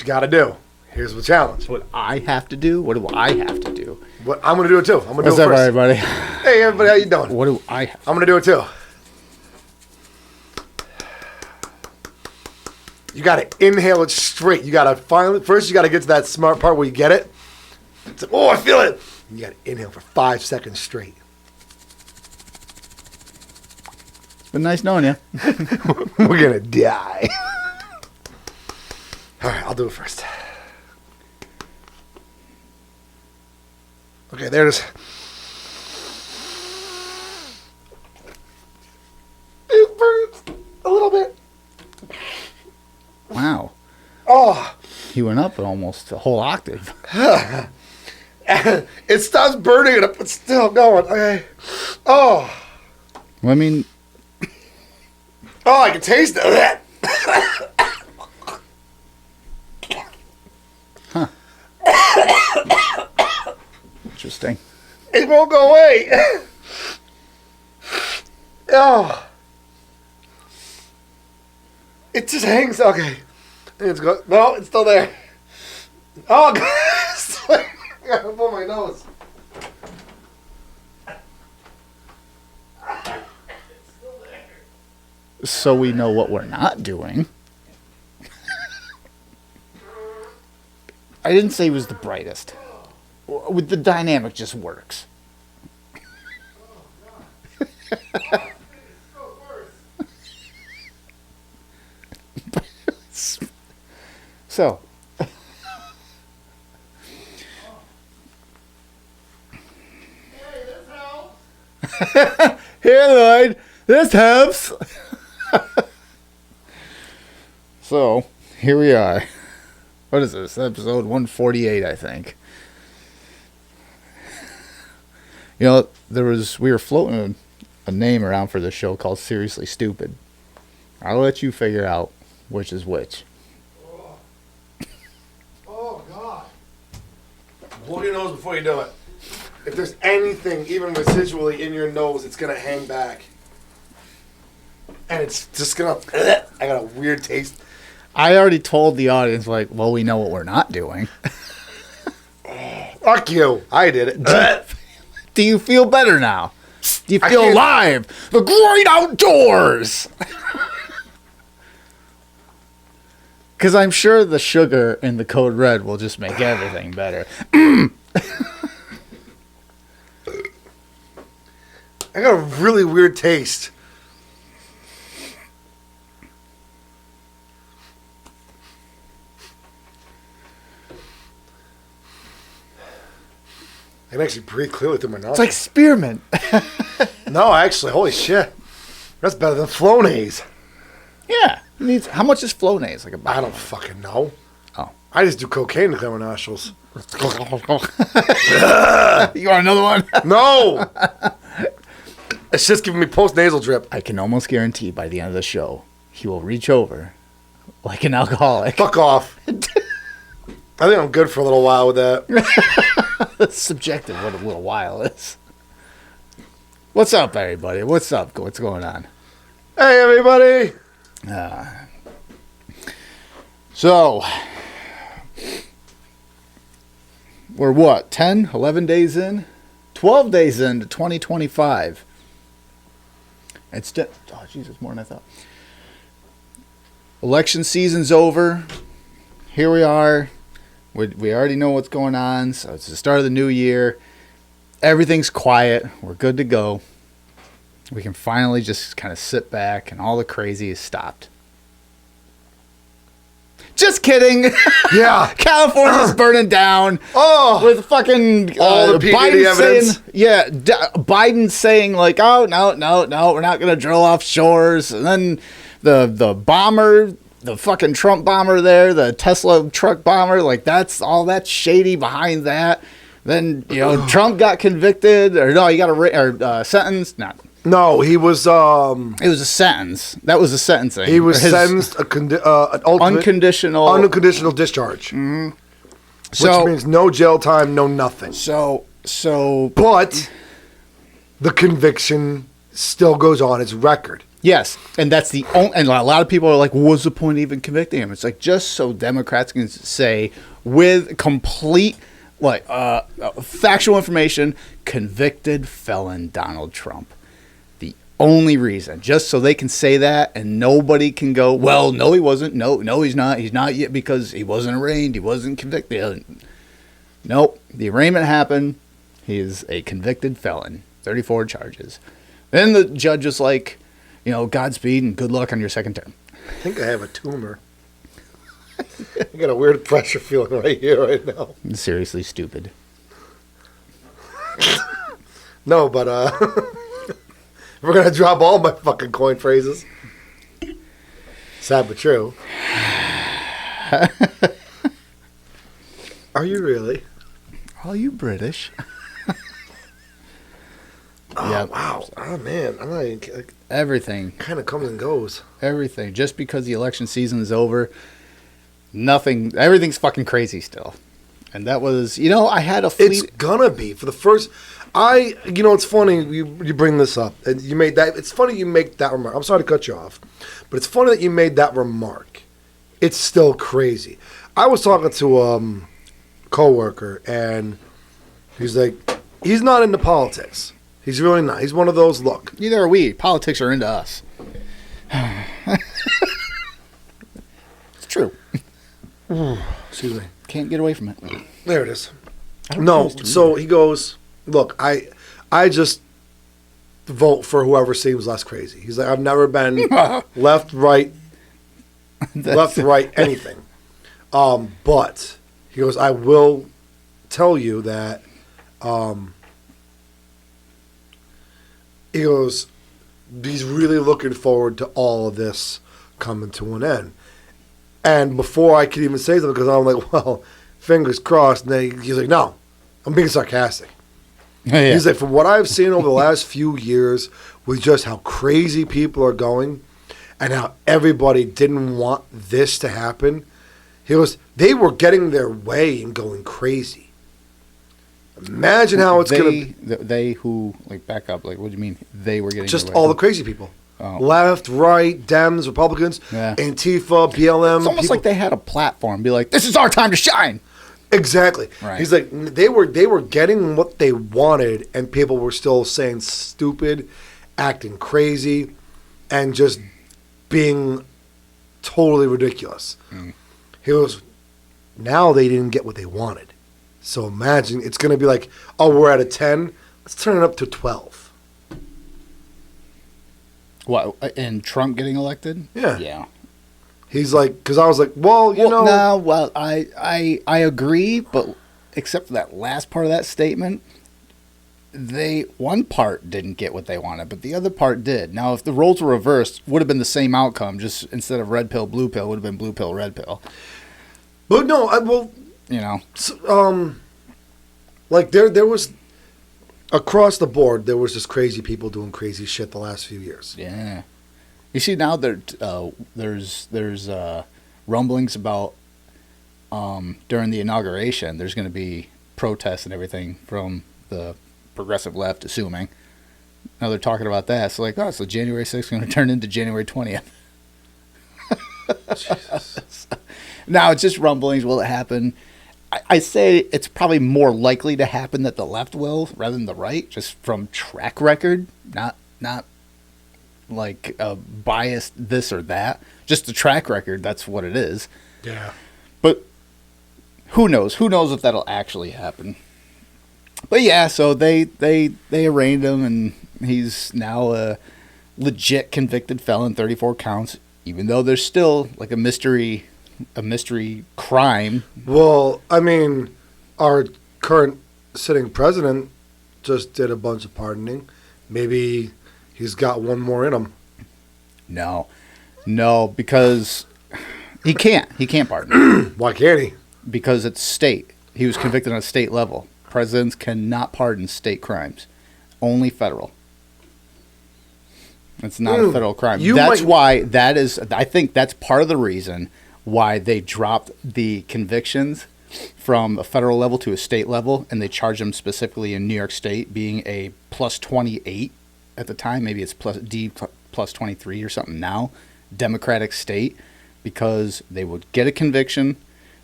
got to do. Here's the challenge. What I have to do? What do I have to do? What I'm going to do it too. I'm going to do it What's up, first. everybody? Hey, everybody, how you doing? What do I... I'm going to do it too. You got to inhale it straight. You got to finally, first you got to get to that smart part where you get it. It's like, oh, I feel it. You got to inhale for 5 seconds straight. It's been nice knowing you. We're going to die. All right, I'll do it first. Okay, there it is. It burns a little bit. Wow. Oh. You went up almost a whole octave. It stops burning, but it's still going. Okay. Oh. Well, I mean... Oh, I can taste it. Huh. Interesting. It won't go away. Oh. It just hangs. Okay. I think it's go. No, it's still there. Oh, God. I gotta pull my nose. It's still there. So we know what we're not doing. I didn't say he was the brightest. With the dynamic just works. So. Hey, this helps. Here, Lloyd. This helps. So, here we are. What is this? Episode 148, I think. You know, we were floating a name around for the show called Seriously Stupid. I'll let you figure out which is which. Oh, God. Blow your nose before you do it. If there's anything, even residually in your nose, it's going to hang back. And it's just going to... I got a weird taste. I already told the audience, like, well, we know what we're not doing. Fuck you. I did it. Do you feel better now? Do you feel alive? The great outdoors! Because I'm sure the sugar in the Code Red will just make everything better. I got a really weird taste. I can actually breathe clearly through my nostrils. It's like spearmint. No, actually, holy shit. That's better than Flonase. Yeah. How much is Flonase? Like I don't fucking know. Oh. I just do cocaine to clear my nostrils. You want another one? No! It's just giving me post-nasal drip. I can almost guarantee by the end of the show, he will reach over like an alcoholic. Fuck off. I think I'm good for a little while with that. That's subjective what a little while is. What's up, everybody? What's up? What's going on? Hey, everybody. So, we're what, 10, 11 days in? 12 days into 2025. It's oh, Jesus, more than I thought. Election season's over. Here we are. We already know what's going on, so it's the start of the new year. Everything's quiet. We're good to go. We can finally just kind of sit back, and all the crazy is stopped. Just kidding. Yeah. California's burning down. Oh. With fucking all the Biden evidence. saying, yeah, Biden saying like, oh, no, we're not going to drill off shores. And then the bomber, the fucking Trump bomber there, the Tesla truck bomber, like that's shady behind that. Then, Trump got convicted, or no, he got sentenced. No, he was. It was a sentence. That was a sentencing. He was sentenced an unconditional discharge, Mm-hmm. which means no jail time, no nothing. So, but the conviction still goes on its record. Yes, and that's the only. And a lot of people are like, "What's the point of even convicting him?" It's like just so Democrats can say with complete, like, factual information, convicted felon Donald Trump. The only reason, just so they can say that, and nobody can go, "Well, no, he wasn't. No, he's not. He's not yet because he wasn't arraigned. He wasn't convicted." Nope, the arraignment happened. He is a convicted felon, 34 charges. Then the judge is like, Godspeed and good luck on your second term. I think I have a tumor. I got a weird pressure feeling right here, right now. Seriously stupid. No, but we're gonna drop all my fucking coin phrases. Sad but true. Are you really? Are you British? Oh, yeah. Wow. Oh, man. I'm not even... Everything. Kind of comes and goes. Everything. Just because the election season is over, everything's fucking crazy still. And that was, I had a fleet. It's gonna be. For the first... it's funny you bring this up. And you made that... It's funny you make that remark. I'm sorry to cut you off. But it's funny that you made that remark. It's still crazy. I was talking to a coworker, and he's like, he's not into politics. He's really not. He's one of those, look. Neither are we. Politics are into us. It's true. Excuse me. Can't get away from it. There it is. No, so he goes, look, I just vote for whoever seems less crazy. He's like, I've never been left, right, anything. But he goes, I will tell you that he goes, he's really looking forward to all of this coming to an end. And before I could even say something, because I'm like, well, fingers crossed. And then he's like, no, I'm being sarcastic. Yeah. He's like, from what I've seen over the last few years with just how crazy people are going and how everybody didn't want this to happen, he goes, they were getting their way and going crazy. Imagine how it's going to be. They who, back up, what do you mean they were getting just their way? all the crazy people. Oh. Left, right, Dems, Republicans, Antifa, BLM. It's almost like they had a platform. Be like, this is our time to shine. Exactly. Right. He's like, they were getting what they wanted, and people were still saying stupid, acting crazy, and just being totally ridiculous. Mm. He goes, now they didn't get what they wanted. So imagine, it's going to be like, oh, we're at a 10. Let's turn it up to 12. What, and Trump getting elected? Yeah. Yeah. He's like, because I was like, well, No, well, I agree, but except for that last part of that statement, one part didn't get what they wanted, but the other part did. Now, if the roles were reversed, would have been the same outcome. Just instead of red pill, blue pill, would have been blue pill, red pill. But no, there was across the board, there was just crazy people doing crazy shit the last few years. Yeah. You see now there's rumblings about during the inauguration there's going to be protests and everything from the progressive left, assuming. Now they're talking about that. So so January 6th is going to turn into January 20th. Jesus. Now it's just rumblings. Will it happen? I say it's probably more likely to happen that the left will rather than the right, just from track record, not biased this or that. Just the track record, that's what it is. Yeah. But who knows? Who knows if that'll actually happen? But yeah, so they arraigned him, and he's now a legit convicted felon, 34 counts, even though there's still a mystery crime. Well, I mean, our current sitting president just did a bunch of pardoning. Maybe he's got one more in him. No, because he can't. He can't pardon. Why can't he? Because it's state. He was convicted on a state level. Presidents cannot pardon state crimes. Only federal. It's not a federal crime. I think that's part of the reason why they dropped the convictions from a federal level to a state level, and they charged them specifically in New York State being a plus 28 at the time. Maybe it's plus 23 or something now, Democratic state, because they would get a conviction.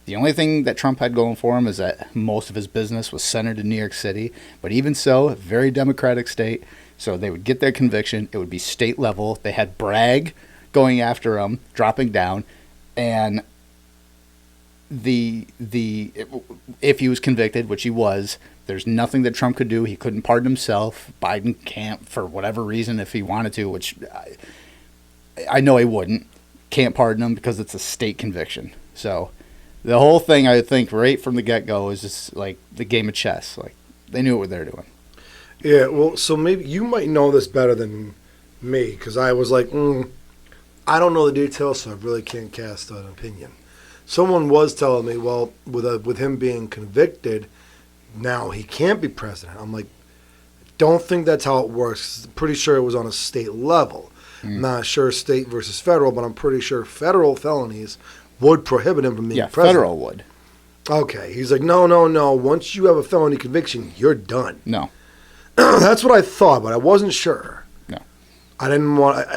The only thing that Trump had going for him is that most of his business was centered in New York City. But even so, a very Democratic state. So they would get their conviction. It would be state level. They had Bragg going after him, dropping down. And if he was convicted, which he was, there's nothing that Trump could do. He couldn't pardon himself. Biden can't, for whatever reason, if he wanted to, which I know he wouldn't. Can't pardon him because it's a state conviction. So the whole thing, I think, right from the get-go is just like the game of chess. Like, they knew what they were doing. Yeah, well, so maybe you might know this better than me, because I was like, I don't know the details, so I really can't cast an opinion. Someone was telling me, well, with him being convicted, now he can't be president. I'm like, don't think that's how it works. Pretty sure it was on a state level. I'm not sure state versus federal, but I'm pretty sure federal felonies would prohibit him from being president. Federal would. Okay. He's like, no. Once you have a felony conviction, you're done. No. That's what I thought, but I wasn't sure. No. I didn't want...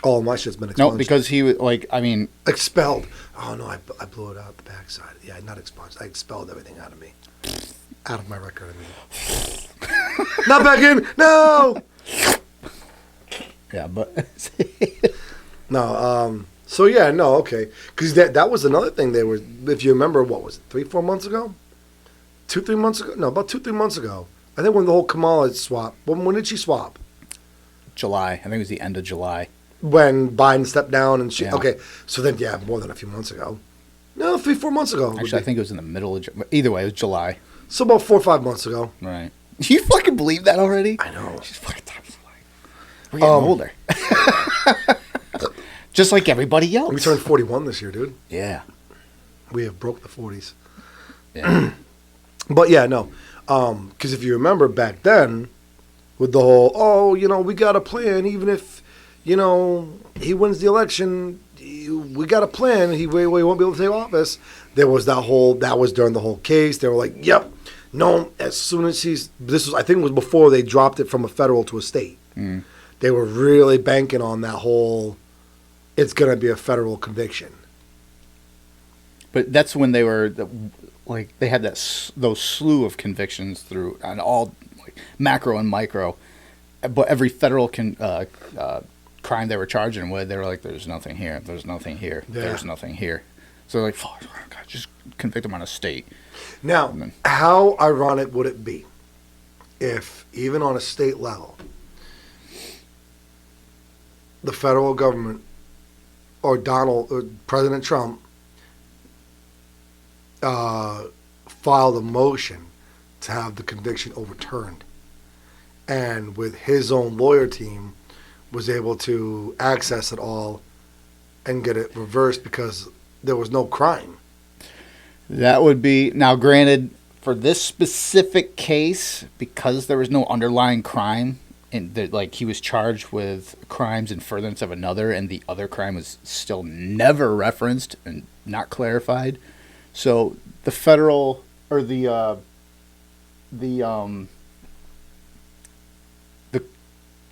all my shit's been expunged. No, because he was, like, I mean... Expelled. Oh, no, I blew it out the backside. Yeah, not expunged. I expelled everything out of me. Out of my record, I mean. Not back in! No! Yeah, but... No, so yeah, no, okay. Because that was another thing they were... If you remember, what was it, 3-4 months ago? 2-3 months ago? No, about 2-3 months ago. I think when the whole Kamala swap... When did she swap? July. I think it was the end of July. When Biden stepped down and she... Yeah. Okay, so then, yeah, more than a few months ago. No, 3-4 months ago. Actually, I think it was in the middle of... Either way, it was July. So about 4 or 5 months ago. Right. You fucking believe that already? I know. She's fucking time flying. We're getting older. Just like everybody else. We turned 41 this year, dude. Yeah. We have broke the 40s. Yeah. But yeah, no. Because if you remember back then, with the whole, we got a plan, even if, he wins the election, we got a plan, he won't be able to take office. There was that was during the whole case. They were like, yep, no, as soon as I think it was before they dropped it from a federal to a state. Mm. They were really banking on that whole, it's going to be a federal conviction. But that's when they were, they had those slew of convictions through, on all, macro and micro. But every federal crime they were charging with, they were like, there's nothing here, there's nothing here, there's nothing here. So they're like, fuck, God, just convict them on a state. Now, how ironic would it be if, even on a state level, the federal government or President Trump filed a motion to have the conviction overturned, and with his own lawyer team was able to access it all and get it reversed because there was no crime. That would be, now granted, for this specific case, because there was no underlying crime, and he was charged with crimes in furtherance of another, and the other crime was still never referenced and not clarified. So the federal, or the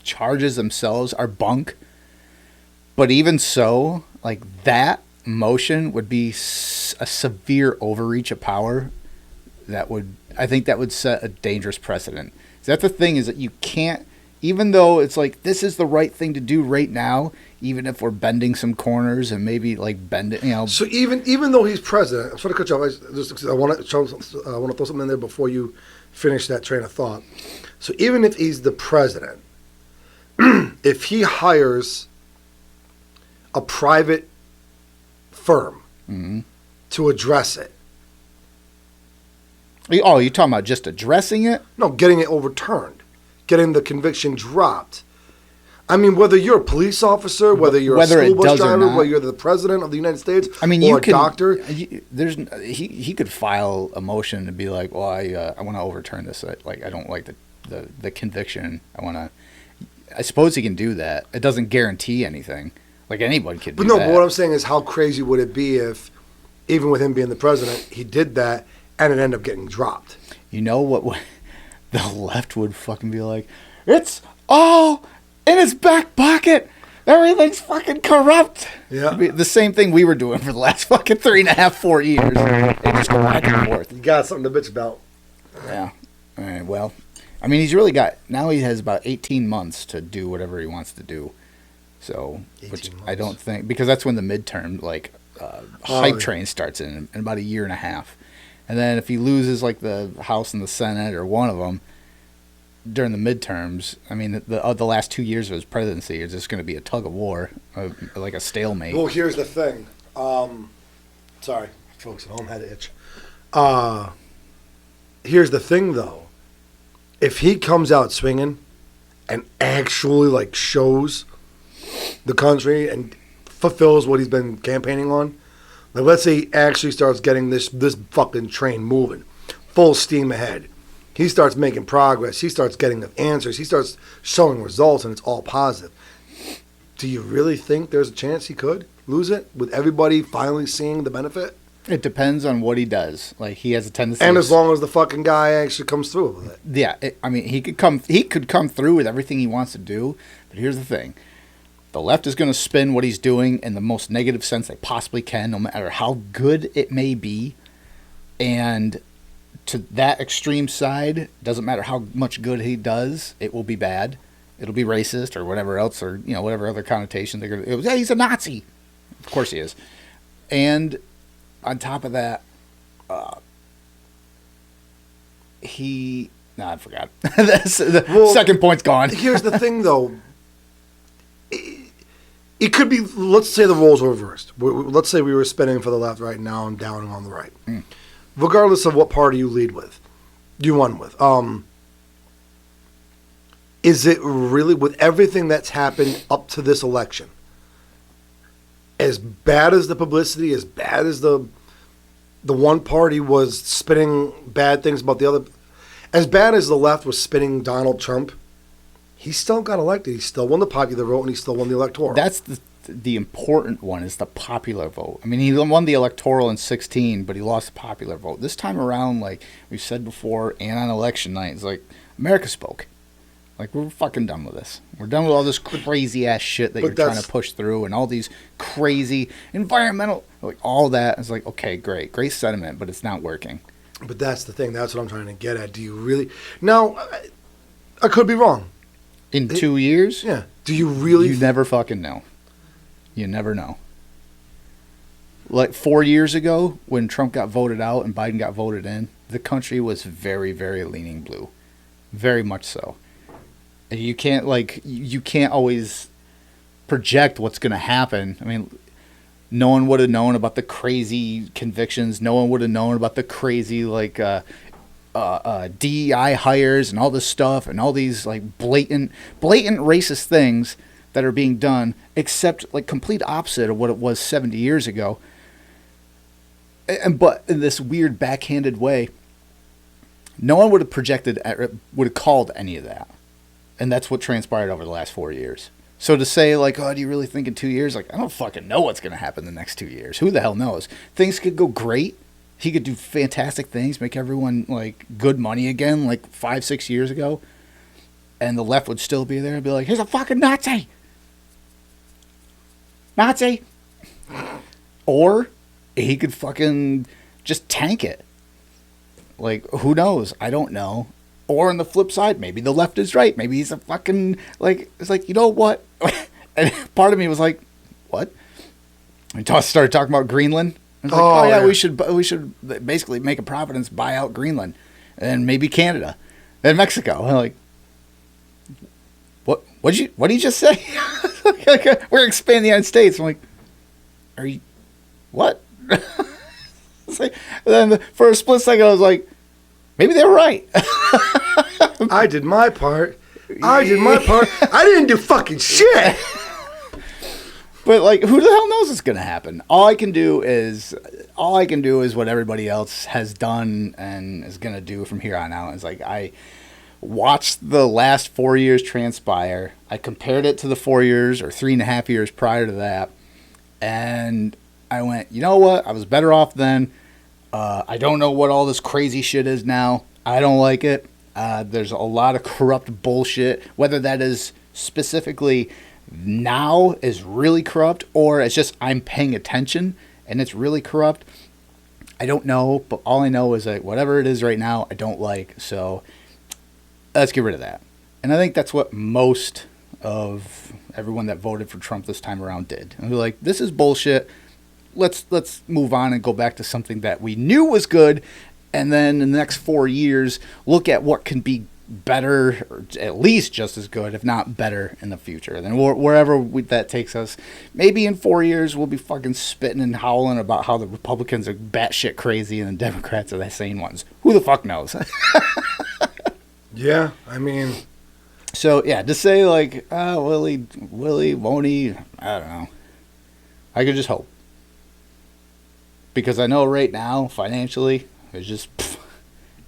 charges themselves are bunk. But even so, that motion would be a severe overreach of power. I think that would set a dangerous precedent. That's the thing, is that you can't, even though it's this is the right thing to do right now, even if we're bending some corners and maybe bend it, So even though he's president, I'm sorry to cut you off. I want to throw something in there before you finish that train of thought. So even if he's the president, if he hires a private firm to address it. Oh, you're talking about just addressing it? No, getting it overturned. Getting the conviction dropped. I mean, whether you're a police officer, whether you're a school bus driver, whether you're the president of the United States, or a doctor. He could file a motion to be like, well, I want to overturn this. I don't like the conviction. I suppose he can do that. It doesn't guarantee anything. Anybody could do that. But what I'm saying is, how crazy would it be if, even with him being the president, he did that and it ended up getting dropped? You know what the left would fucking be like? It's oh, in his back pocket, everything's fucking corrupt. Yeah. The same thing we were doing for the last fucking 3.5, 4 years. They just go back and forth. You got something to bitch about. Yeah. All right, well, I mean, he's really got, now he has about 18 months to do whatever he wants to do. So, which I don't think, because that's when the midterm, like, hype train starts in about a year and a half. And then if he loses, like, the House and the Senate or one of them during the midterms, I mean, the last 2 years of his presidency is just going to be a tug of war, like a stalemate. Well, here's the thing. Sorry, folks at home had to itch. Here's the thing, though. If he comes out swinging and actually, like, shows the country and fulfills what he's been campaigning on, like, let's say he actually starts getting this fucking train moving, full steam ahead. He starts making progress. He starts getting the answers. He starts showing results, and it's all positive. Do you really think there's a chance he could lose it with everybody finally seeing the benefit? It depends on what he does. Like, he has a tendency, and as long as the fucking guy actually comes through with it. Yeah, I mean, he could come through with everything he wants to do. But here's the thing: the left is going to spin what he's doing in the most negative sense they possibly can, no matter how good it may be. And to that extreme side, doesn't matter how much good he does, it will be bad. It'll be racist or whatever else, or whatever other connotation they're going to. Yeah, he's a Nazi. Of course he is. And on top of that, I forgot. Second point's gone. Here's the thing, though. It could be, let's say the roles were reversed. Let's say we were spinning for the left right now and downing on the right. Regardless of what party you won with. Is it really, with everything that's happened up to this election, as bad as the publicity, as bad as the one party was spinning bad things about the other, as bad as the left was spinning Donald Trump, he still got elected. He still won the popular vote, and he still won the electoral. That's the important one, is the popular vote. I mean, he won the electoral in 2016, but he lost the popular vote. This time around, like we've said before, and on election night, it's like America spoke. Like, we're fucking done with this. We're done with all this crazy-ass shit that you're trying to push through, and all these crazy environmental, like, all that. It's like, okay, great sentiment, but it's not working. But that's the thing. That's what I'm trying to get at. Do you really... Now, I could be wrong. In 2 years? Yeah. Do you really... You never fucking know. You never know. Like, 4 years ago, when Trump got voted out and Biden got voted in, the country was very, very leaning blue. Very much so. You can't always project what's going to happen. I mean, no one would have known about the crazy convictions. No one would have known about the crazy, like, DEI hires and all this stuff and all these, like, blatant racist things that are being done, except, like, complete opposite of what it was 70 years ago. But in this weird backhanded way, no one would have would have called any of that. And that's what transpired over the last 4 years. So to say, like, oh, do you really think in 2 years? Like, I don't fucking know what's going to happen the next 2 years. Who the hell knows? Things could go great. He could do fantastic things, make everyone, like, good money again, like 5-6 years ago. And the left would still be there and be like, he's a fucking Nazi. Nazi. Or he could fucking just tank it. Like, who knows? I don't know. Or on the flip side, maybe the left is right. Maybe he's a fucking, like, it's like, you know what? And part of me was like, what? We started talking about Greenland. I was like, yeah, we should basically make a Providence buy out Greenland. And maybe Canada. And Mexico. I'm like, what did you just say? We're expanding the United States. I'm like, are you, what? It's like, and then for a split second, I was like, maybe they were right. I did my part. I didn't do fucking shit. But, like, who the hell knows what's going to happen? All I can do is what everybody else has done and is going to do from here on out. It's like, I watched the last 4 years transpire. I compared it to the 4 years or 3.5 years prior to that. And I went, you know what? I was better off then. I don't know what all this crazy shit is now. I don't like it. There's a lot of corrupt bullshit, whether that is specifically now is really corrupt or it's just I'm paying attention and it's really corrupt. I don't know, but all I know is that whatever it is right now, I don't like. So let's get rid of that. And I think that's what most of everyone that voted for Trump this time around did. And they're like, this is bullshit. Let's move on and go back to something that we knew was good. And then in the next 4 years, look at what can be better, or at least just as good, if not better, in the future. And then wherever that takes us, maybe in 4 years we'll be fucking spitting and howling about how the Republicans are batshit crazy and the Democrats are the sane ones. Who the fuck knows? Yeah, I mean... So, yeah, to say, like, Willie, won't he? I don't know. I could just hope. Because I know right now, financially, it's just...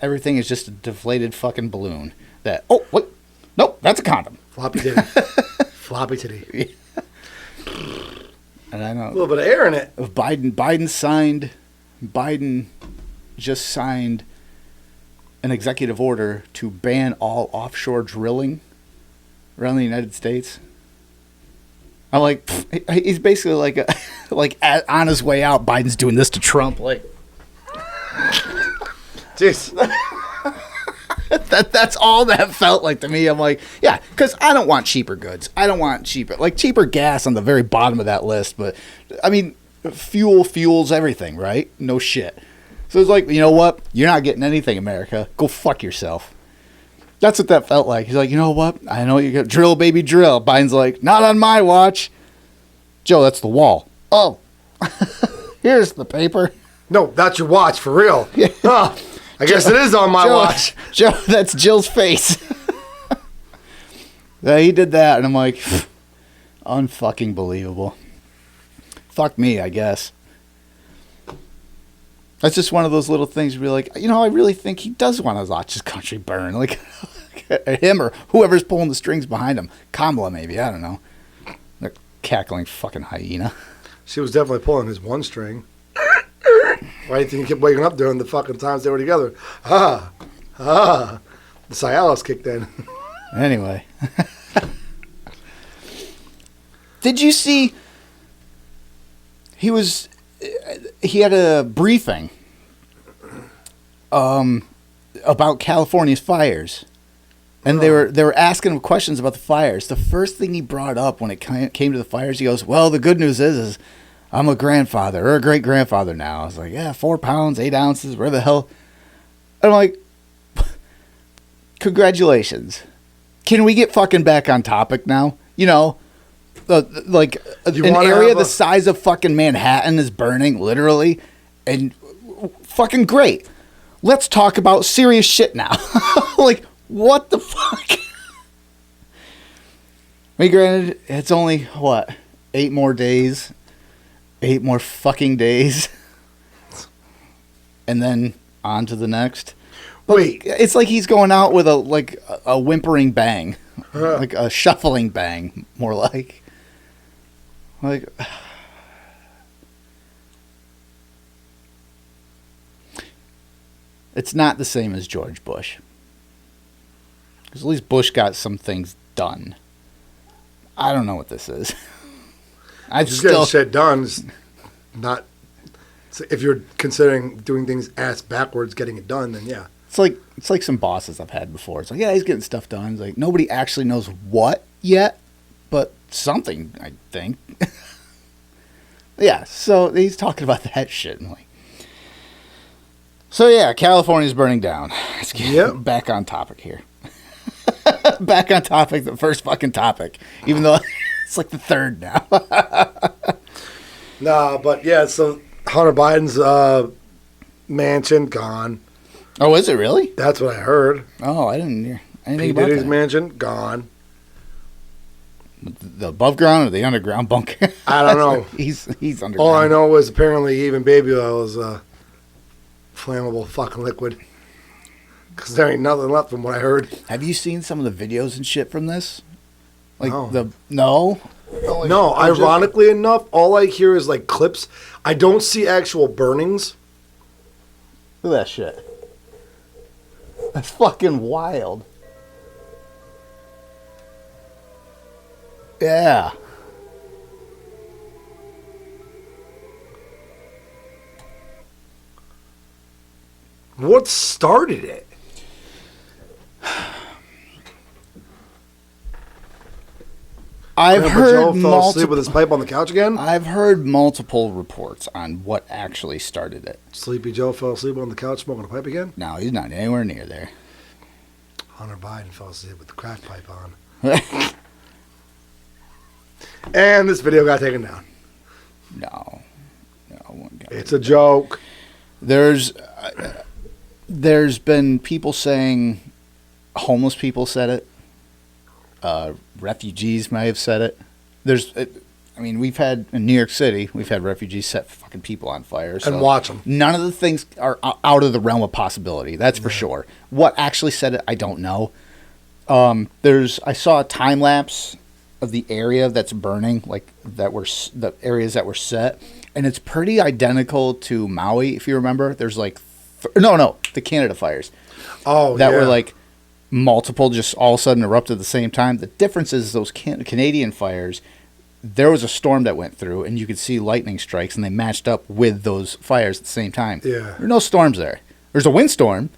everything is just a deflated fucking balloon. That, oh, what? Nope, that's a condom. Floppy titty. Floppy titty. And I know... a little bit of air in it. Biden just signed an executive order to ban all offshore drilling around the United States. I'm like, he's basically like on his way out. Biden's doing this to Trump, like, jeez. That's all that felt like to me. I'm like, yeah, because I don't want cheaper goods. I don't want cheaper gas on the very bottom of that list. But I mean, fuels everything, right? No shit. So it's like, you know what? You're not getting anything, America. Go fuck yourself. That's what that felt like. He's like, you know what? I know you got drill, baby, drill. Biden's like, not on my watch. Joe, that's the wall. Oh, here's the paper. No, that's your watch, for real. Yeah. Huh. I guess it is on my watch. Joe, that's Jill's face. Yeah, he did that, and I'm like, unfucking believable. Fuck me, I guess. That's just one of those little things where you're like, you know, I really think he does want to watch his country burn. Like, him or whoever's pulling the strings behind him. Kamala, maybe. I don't know. The cackling fucking hyena. She was definitely pulling his one string. Why do you think he kept waking up during the fucking times they were together? The Cialis kicked in. Anyway. Did you see... He had a briefing about California's fires. And they were asking him questions about the fires. The first thing he brought up when it came to the fires, he goes, well, the good news is I'm a grandfather or a great-grandfather now. I was like, yeah, 4 pounds, 8 ounces, where the hell? And I'm like, congratulations. Can we get fucking back on topic now? You know, like an area the size of fucking Manhattan is burning, literally. And fucking great. Let's talk about serious shit now. Like, what the fuck? I mean, granted, it's only, 8 more days? 8 more fucking days? And then on to the next? Wait. It's like he's going out with a whimpering bang. Like a shuffling bang, more like. Like... It's not the same as George Bush. Because at least Bush got some things done. I don't know what this is. Just getting shit done is not... If you're considering doing things ass backwards, getting it done, then yeah. It's like some bosses I've had before. It's like, yeah, he's getting stuff done. It's like, nobody actually knows what yet, but something, I think. Yeah, so he's talking about that shit. And like, so yeah, California's burning down. Let's get back on topic here. Back on topic, the first fucking topic. Even though it's like the third now. Nah, but yeah, so Hunter Biden's mansion gone. Oh, is it really? That's what I heard. Oh, I didn't hear anything P. about Diddy's that. mansion gone. The above ground or the underground bunker? I don't know. He's underground. All I know is apparently even baby oil is flammable fucking liquid. Because there ain't nothing left from what I heard. Have you seen some of the videos and shit from this? Like No. No, ironically enough, all I hear is like clips. I don't see actual burnings. Look at that shit. That's fucking wild. Yeah. What started it? I've Grandpa heard Joe fell asleep multiple. with his pipe on the couch again. I've heard multiple reports on what actually started it. Sleepy Joe fell asleep on the couch smoking a pipe again. No, he's not anywhere near there. Hunter Biden fell asleep with the crack pipe on. And this video got taken down. No, one guy. It's a joke. There's been people saying homeless people said it. Refugees may have said it. We've had in New York City, we've had refugees set fucking people on fire. So And watch them. None of the things are out of the realm of possibility. That's for sure. What actually said it, I don't know. I saw a time lapse of the area that's burning, like the areas that were set, and it's pretty identical to Maui. If you remember, there's like the Canada fires. Oh, that yeah. were like multiple, just all of a sudden erupted at the same time. The difference is those Canadian fires. There was a storm that went through, and you could see lightning strikes, and they matched up with those fires at the same time. Yeah. There are no storms there. There's a windstorm,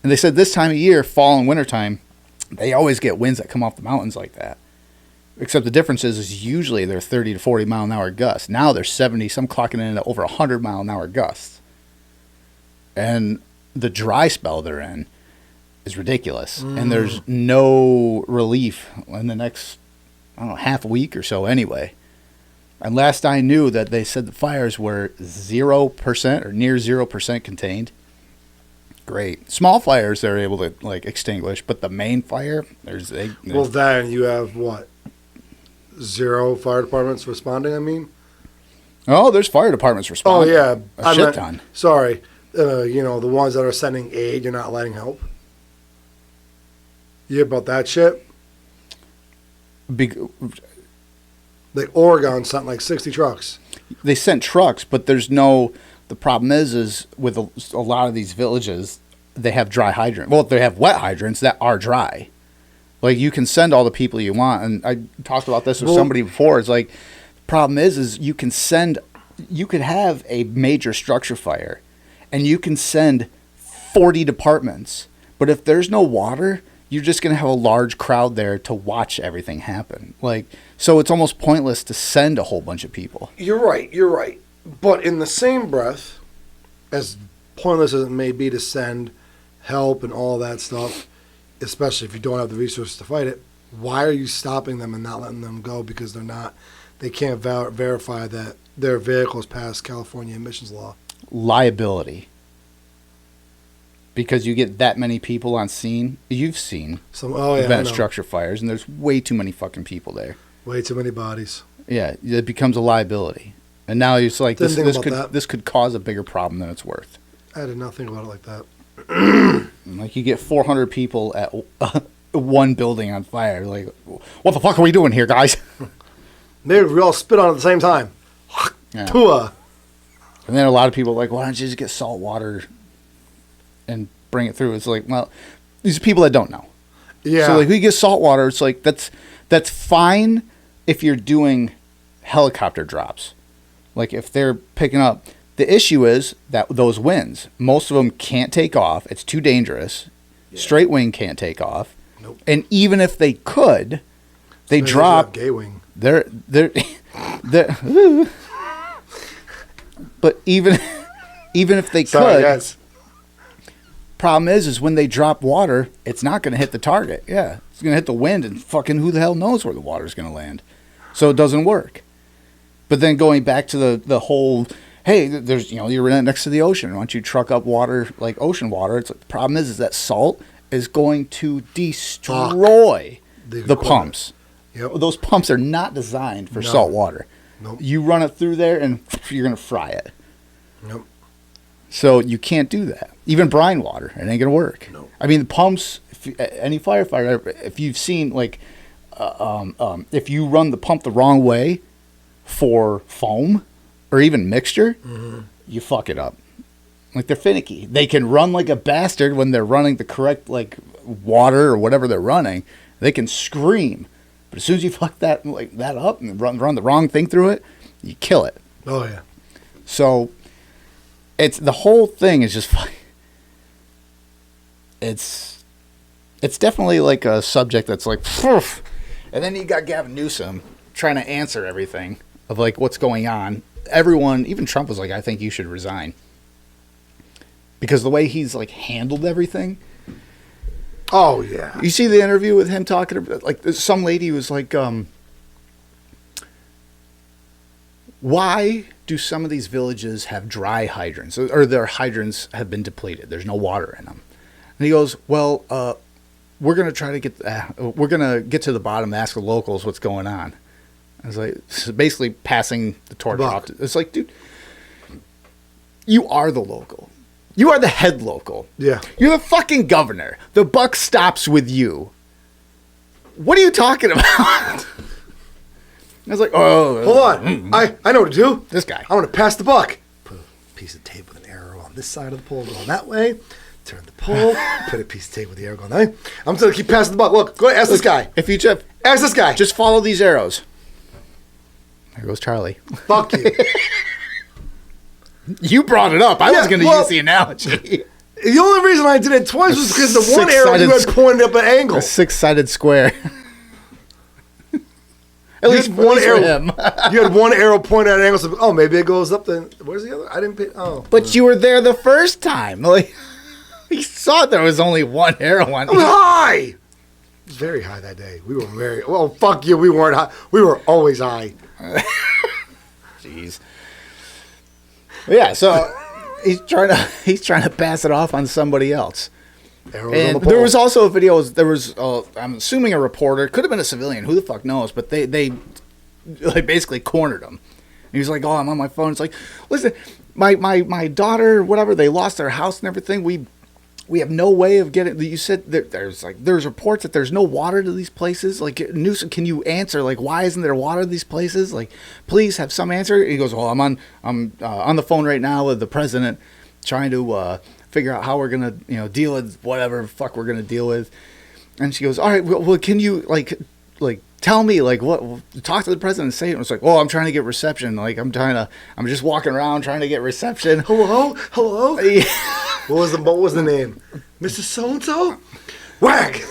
and they said this time of year, fall and wintertime, they always get winds that come off the mountains like that. Except the difference is usually they're 30 to 40 mile an hour gusts. Now they're 70, some clocking in at over 100 mile an hour gusts. And the dry spell they're in is ridiculous. And there's no relief in the next, half a week or so anyway. And last I knew that they said the fires were 0% or near 0% contained. Great. Small fires they're able to extinguish, but the main fire, Well, then you have what? 0 fire departments responding, I mean? Oh, there's fire departments responding. Oh, yeah. A shit ton. Sorry. The ones that are sending aid, you're not letting help. You hear about that shit? Like Oregon sent like 60 trucks. They sent trucks, but the problem is with a lot of these villages, they have dry hydrants. Well, they have wet hydrants that are dry. Like, you can send all the people you want, and I talked about this with somebody before. It's like, the problem is you could have a major structure fire, and you can send 40 departments, but if there's no water, you're just going to have a large crowd there to watch everything happen. So it's almost pointless to send a whole bunch of people. You're right. But in the same breath, as pointless as it may be to send help and all that stuff, especially if you don't have the resources to fight it, why are you stopping them and not letting them go because they can't verify that their vehicles pass California emissions law? Liability. Because you get that many people on scene. You've seen event structure fires, and there's way too many fucking people there. Way too many bodies. Yeah, it becomes a liability. And now it's like this could cause a bigger problem than it's worth. I did not think about it like that. Like, you get 400 people at one building on fire. Like, what the fuck are we doing here, guys? Maybe we all spit on it at the same time. Yeah. Tua. And then a lot of people are like, why don't you just get salt water and bring it through? It's like, well, these are people that don't know. Yeah. So, like, we get salt water. It's like, that's fine if you're doing helicopter drops. Like, if they're picking up. The issue is that those winds, most of them can't take off. It's too dangerous. Yeah. Straight wing can't take off. Nope. And even if they could, they drop. Gay wing. They're but even if they could, guys. Problem is when they drop water, it's not going to hit the target. Yeah, it's going to hit the wind, and fucking who the hell knows where the water's going to land. So it doesn't work. But then going back to the whole, hey, there's you're next to the ocean. Why don't you truck up water like ocean water? It's like, the problem is that salt is going to destroy the pumps. Yep. Those pumps are not designed for salt water. Nope. You run it through there, and you're going to fry it. Nope. So you can't do that. Even brine water, it ain't going to work. Nope. I mean, the pumps, any firefighter, if you've seen, if you run the pump the wrong way for foam or even mixture, you fuck it up. Like, they're finicky. They can run like a bastard when they're running the correct, like, water or whatever they're running. They can scream. But as soon as you fuck that up and run the wrong thing through it, you kill it. Oh, yeah. So, the whole thing is just it's definitely like a subject that's like, phew. And then you got Gavin Newsom trying to answer everything of like what's going on. Everyone, even Trump was like, I think you should resign. Because the way he's like handled everything. Oh, yeah. You see the interview with him talking about, like, some lady was like, why do some of these villages have dry hydrants, or their hydrants have been depleted? There's no water in them. And he goes, well, we're going to try to get to the bottom and ask the locals what's going on. I was like, so basically passing the torch off. It's like, dude, you are the local. You are the head local. Yeah. You're the fucking governor. The buck stops with you. What are you talking about? I was like, oh. Hold on. I know what to do. This guy. I want to pass the buck. Put a piece of tape with an arrow on this side of the pole going that way. Turn the pole. Put a piece of tape with the arrow going that way. I'm just going to keep passing the buck. Look, go ahead. Ask this guy. If you just... Ask this guy. Just follow these arrows. There goes Charlie. Fuck you. You brought it up. I was going to use the analogy. The only reason I did it twice was because the one arrow you had pointed up an angle. A six-sided square. At least one arrow. You had one arrow pointed at an angle. So, oh, maybe it goes up. Then where's the other? I didn't pay. Oh, but you were there the first time. Like, you saw there was only one arrow on. It was high. It was very high that day. We were very well. Fuck you. We weren't high. We were always high. Jeez. Yeah. So he's trying to pass it off on somebody else. And there was also a video. There was, I'm assuming, a reporter. Could have been a civilian. Who the fuck knows? But they basically cornered him. And he was like, "Oh, I'm on my phone." It's like, listen, my daughter, whatever. They lost their house and everything. We have no way of getting. You said there's reports that there's no water to these places. Like, Newsom, can you answer? Like, why isn't there water to these places? Like, please have some answer. He goes, "Well, I'm on the phone right now with the president, trying to figure out how we're gonna deal with whatever fuck we're gonna deal with." And she goes, "All right, well, can you like tell me what? Talk to the president and say it." And it's like, "Oh, I'm trying to get reception. Like, I'm just walking around trying to get reception." Hello. Yeah. What was the name? Mrs. So-and-so? Whack!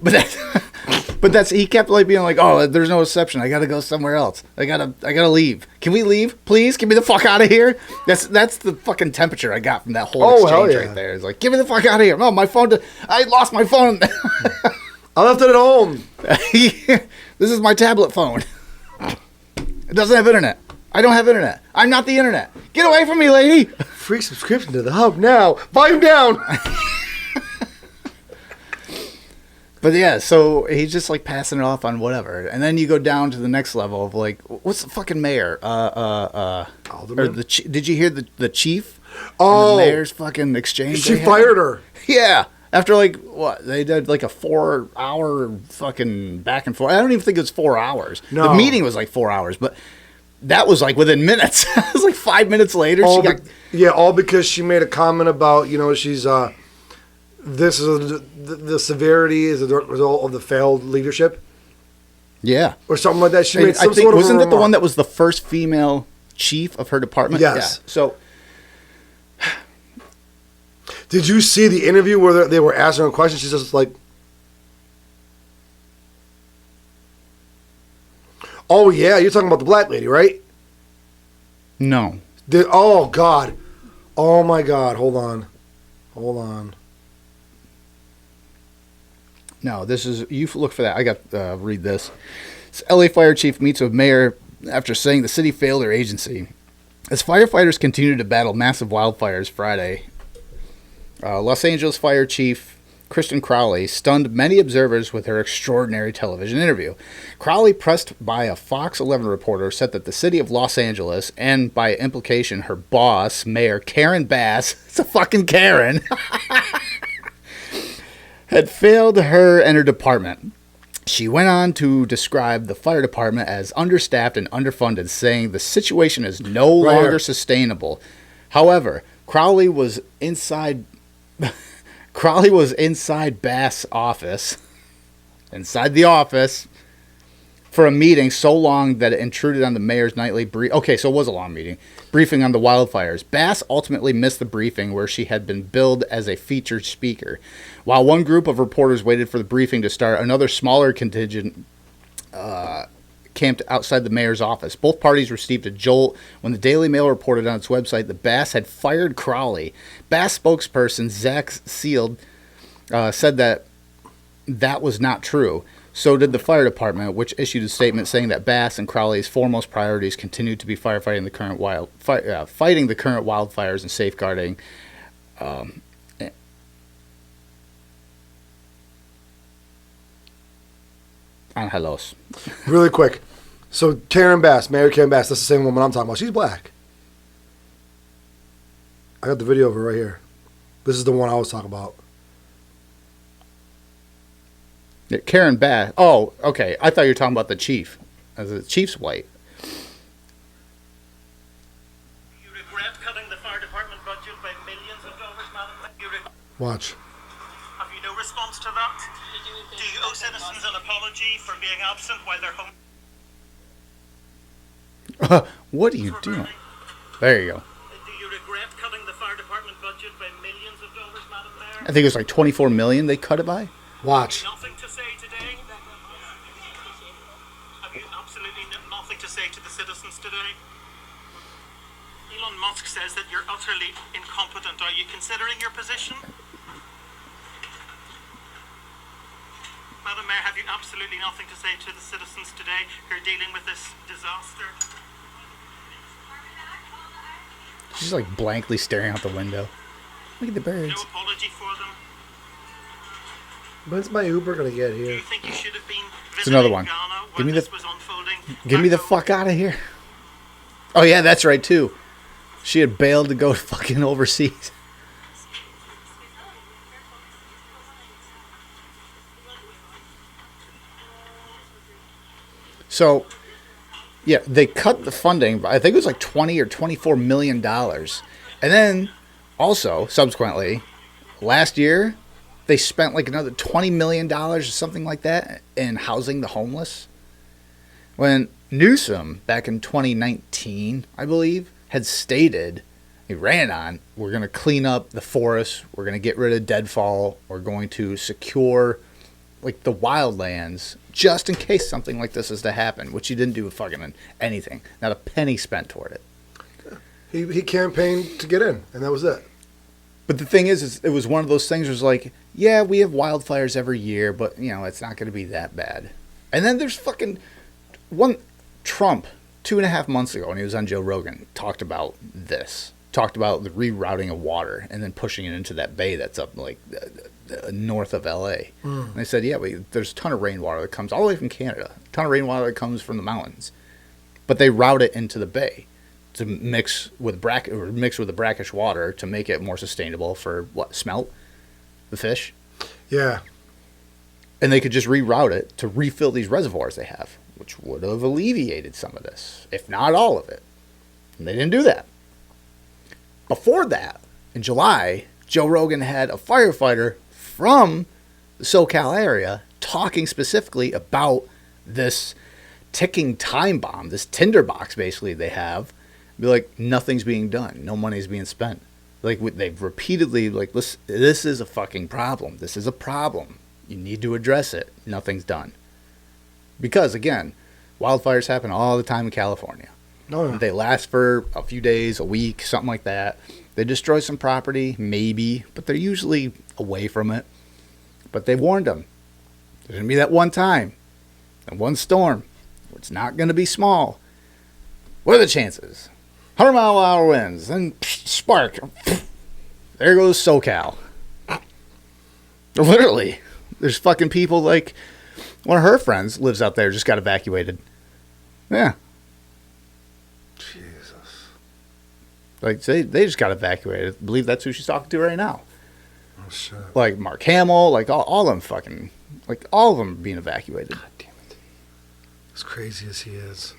But that's he kept like being like, "Oh, there's no reception. I gotta go somewhere else. I gotta leave. Can we leave, please? Get me the fuck out of here." That's the fucking temperature I got from that whole exchange right there. It's like, "Give me the fuck out of here." No, my phone. I lost my phone. I left it at home. This is my tablet phone. It doesn't have internet. I don't have internet. I'm not the internet. Get away from me, lady. Free subscription to the hub now. Volume down. But yeah, so he's just like passing it off on whatever, and then you go down to the next level of like, what's the fucking mayor? Or did you hear the chief? Oh, the mayor's fucking exchange. She fired her. Yeah, after like what they did like a 4-hour fucking back and forth. I don't even think it was 4 hours. No. The meeting was like 4 hours, but that was like within minutes. It was like 5 minutes later. All because she made a comment about she's this is the severity is a result of the failed leadership. Yeah. Or something like that. She made some sort of wasn't that the one that was the first female chief of her department? Yes. Yeah. So did you see the interview where they were asking her questions? She's just like, "Oh yeah, you're talking about the black lady, right?" No. Oh God. Oh my God. Hold on. No, this is, you look for that. I got read this. LA Fire Chief meets with mayor after saying the city failed their agency. As firefighters continue to battle massive wildfires Friday, Los Angeles Fire Chief Kristen Crowley stunned many observers with her extraordinary television interview. Crowley, pressed by a Fox 11 reporter, said that the city of Los Angeles, and by implication her boss, Mayor Karen Bass, it's a fucking Karen, had failed her and her department. She went on to describe the fire department as understaffed and underfunded, saying the situation is no longer sustainable. However, Crowley was inside. Crowley was inside Bass' office, inside the office, for a meeting so long that it intruded on the mayor's nightly brief. Okay, so it was a long meeting. Briefing on the wildfires. Bass ultimately missed the briefing where she had been billed as a featured speaker. While one group of reporters waited for the briefing to start, another smaller contingent camped outside the mayor's office. Both parties received a jolt when the Daily Mail reported on its website that Bass had fired Crowley. Bass spokesperson Zach Seald said that was not true. So did the fire department, which issued a statement saying that Bass and Crowley's foremost priorities continued to be fighting the current wildfires and safeguarding Angelos. Really quick. So Karen Bass, Mayor Karen Bass, that's the same woman I'm talking about. She's black. I got the video of her right here. This is the one I was talking about. Yeah, Karen Bass. Oh, okay. I thought you were talking about the chief. The chief's white. You regret cutting the fire department budget by millions of dollars, madam? Watch. Have you no response to that? Do you owe citizens an apology for being absent while they're home? What are you doing? There you go. Do you regret cutting the fire department budget by millions of dollars, Madam Mayor? I think it was like 24 million they cut it by. Watch. Nothing to say today? Have you absolutely nothing to say to the citizens today? Elon Musk says that you're utterly incompetent. Are you considering your position? Madam Mayor, have you absolutely nothing to say to the citizens today who are dealing with this disaster? She's like blankly staring out the window. Look at the birds. No apology for them? When's my Uber gonna get Do here? you think you should have been It's another visiting one. Ghana Give when me the- this was unfolding? Get me the fuck out of here. Oh yeah, that's right too. She had bailed to go fucking overseas. So, yeah, they cut the funding. I think it was like 20 or 24 million dollars, and then also subsequently, last year, they spent like another $20 million or something like that in housing the homeless. When Newsom, back in 2019, I believe, had stated, he ran on, we're going to clean up the forests, we're going to get rid of deadfall, we're going to secure like the wildlands just in case something like this is to happen, which he didn't do fucking anything. Not a penny spent toward it. He campaigned to get in, and that was it. But the thing is it was one of those things where it's like, yeah, we have wildfires every year, but, you know, it's not going to be that bad. And then there's fucking one Trump 2.5 months ago when he was on Joe Rogan talked about this. Talked about the rerouting of water and then pushing it into that bay that's up like north of LA. And they said, yeah, there's a ton of rainwater that comes all the way from Canada. A ton of rainwater that comes from the mountains. But they route it into the bay to mix with the brackish water to make it more sustainable for smelt the fish. Yeah. And they could just reroute it to refill these reservoirs they have, which would have alleviated some of this, if not all of it. And they didn't do that. Before that, in July, Joe Rogan had a firefighter from the SoCal area talking specifically about this ticking time bomb, this tinderbox basically they have. Be like, nothing's being done. No money's being spent. Like, they've repeatedly, like, this is a fucking problem. This is a problem. You need to address it. Nothing's done. Because, again, wildfires happen all the time in California. No. They last for a few days, a week, something like that. They destroy some property, maybe, but they're usually away from it. But they warned them. There's going to be that one time, that one storm, where it's not going to be small. What are the chances? 100-mile-an-hour winds, then spark. There goes SoCal. Literally. There's fucking people like, one of her friends lives out there, just got evacuated. Yeah. Jesus. Like, they just got evacuated. I believe that's who she's talking to right now. Oh, shit. Like, Mark Hamill, like, all of them fucking, like, all of them being evacuated. God damn it. As crazy as he is,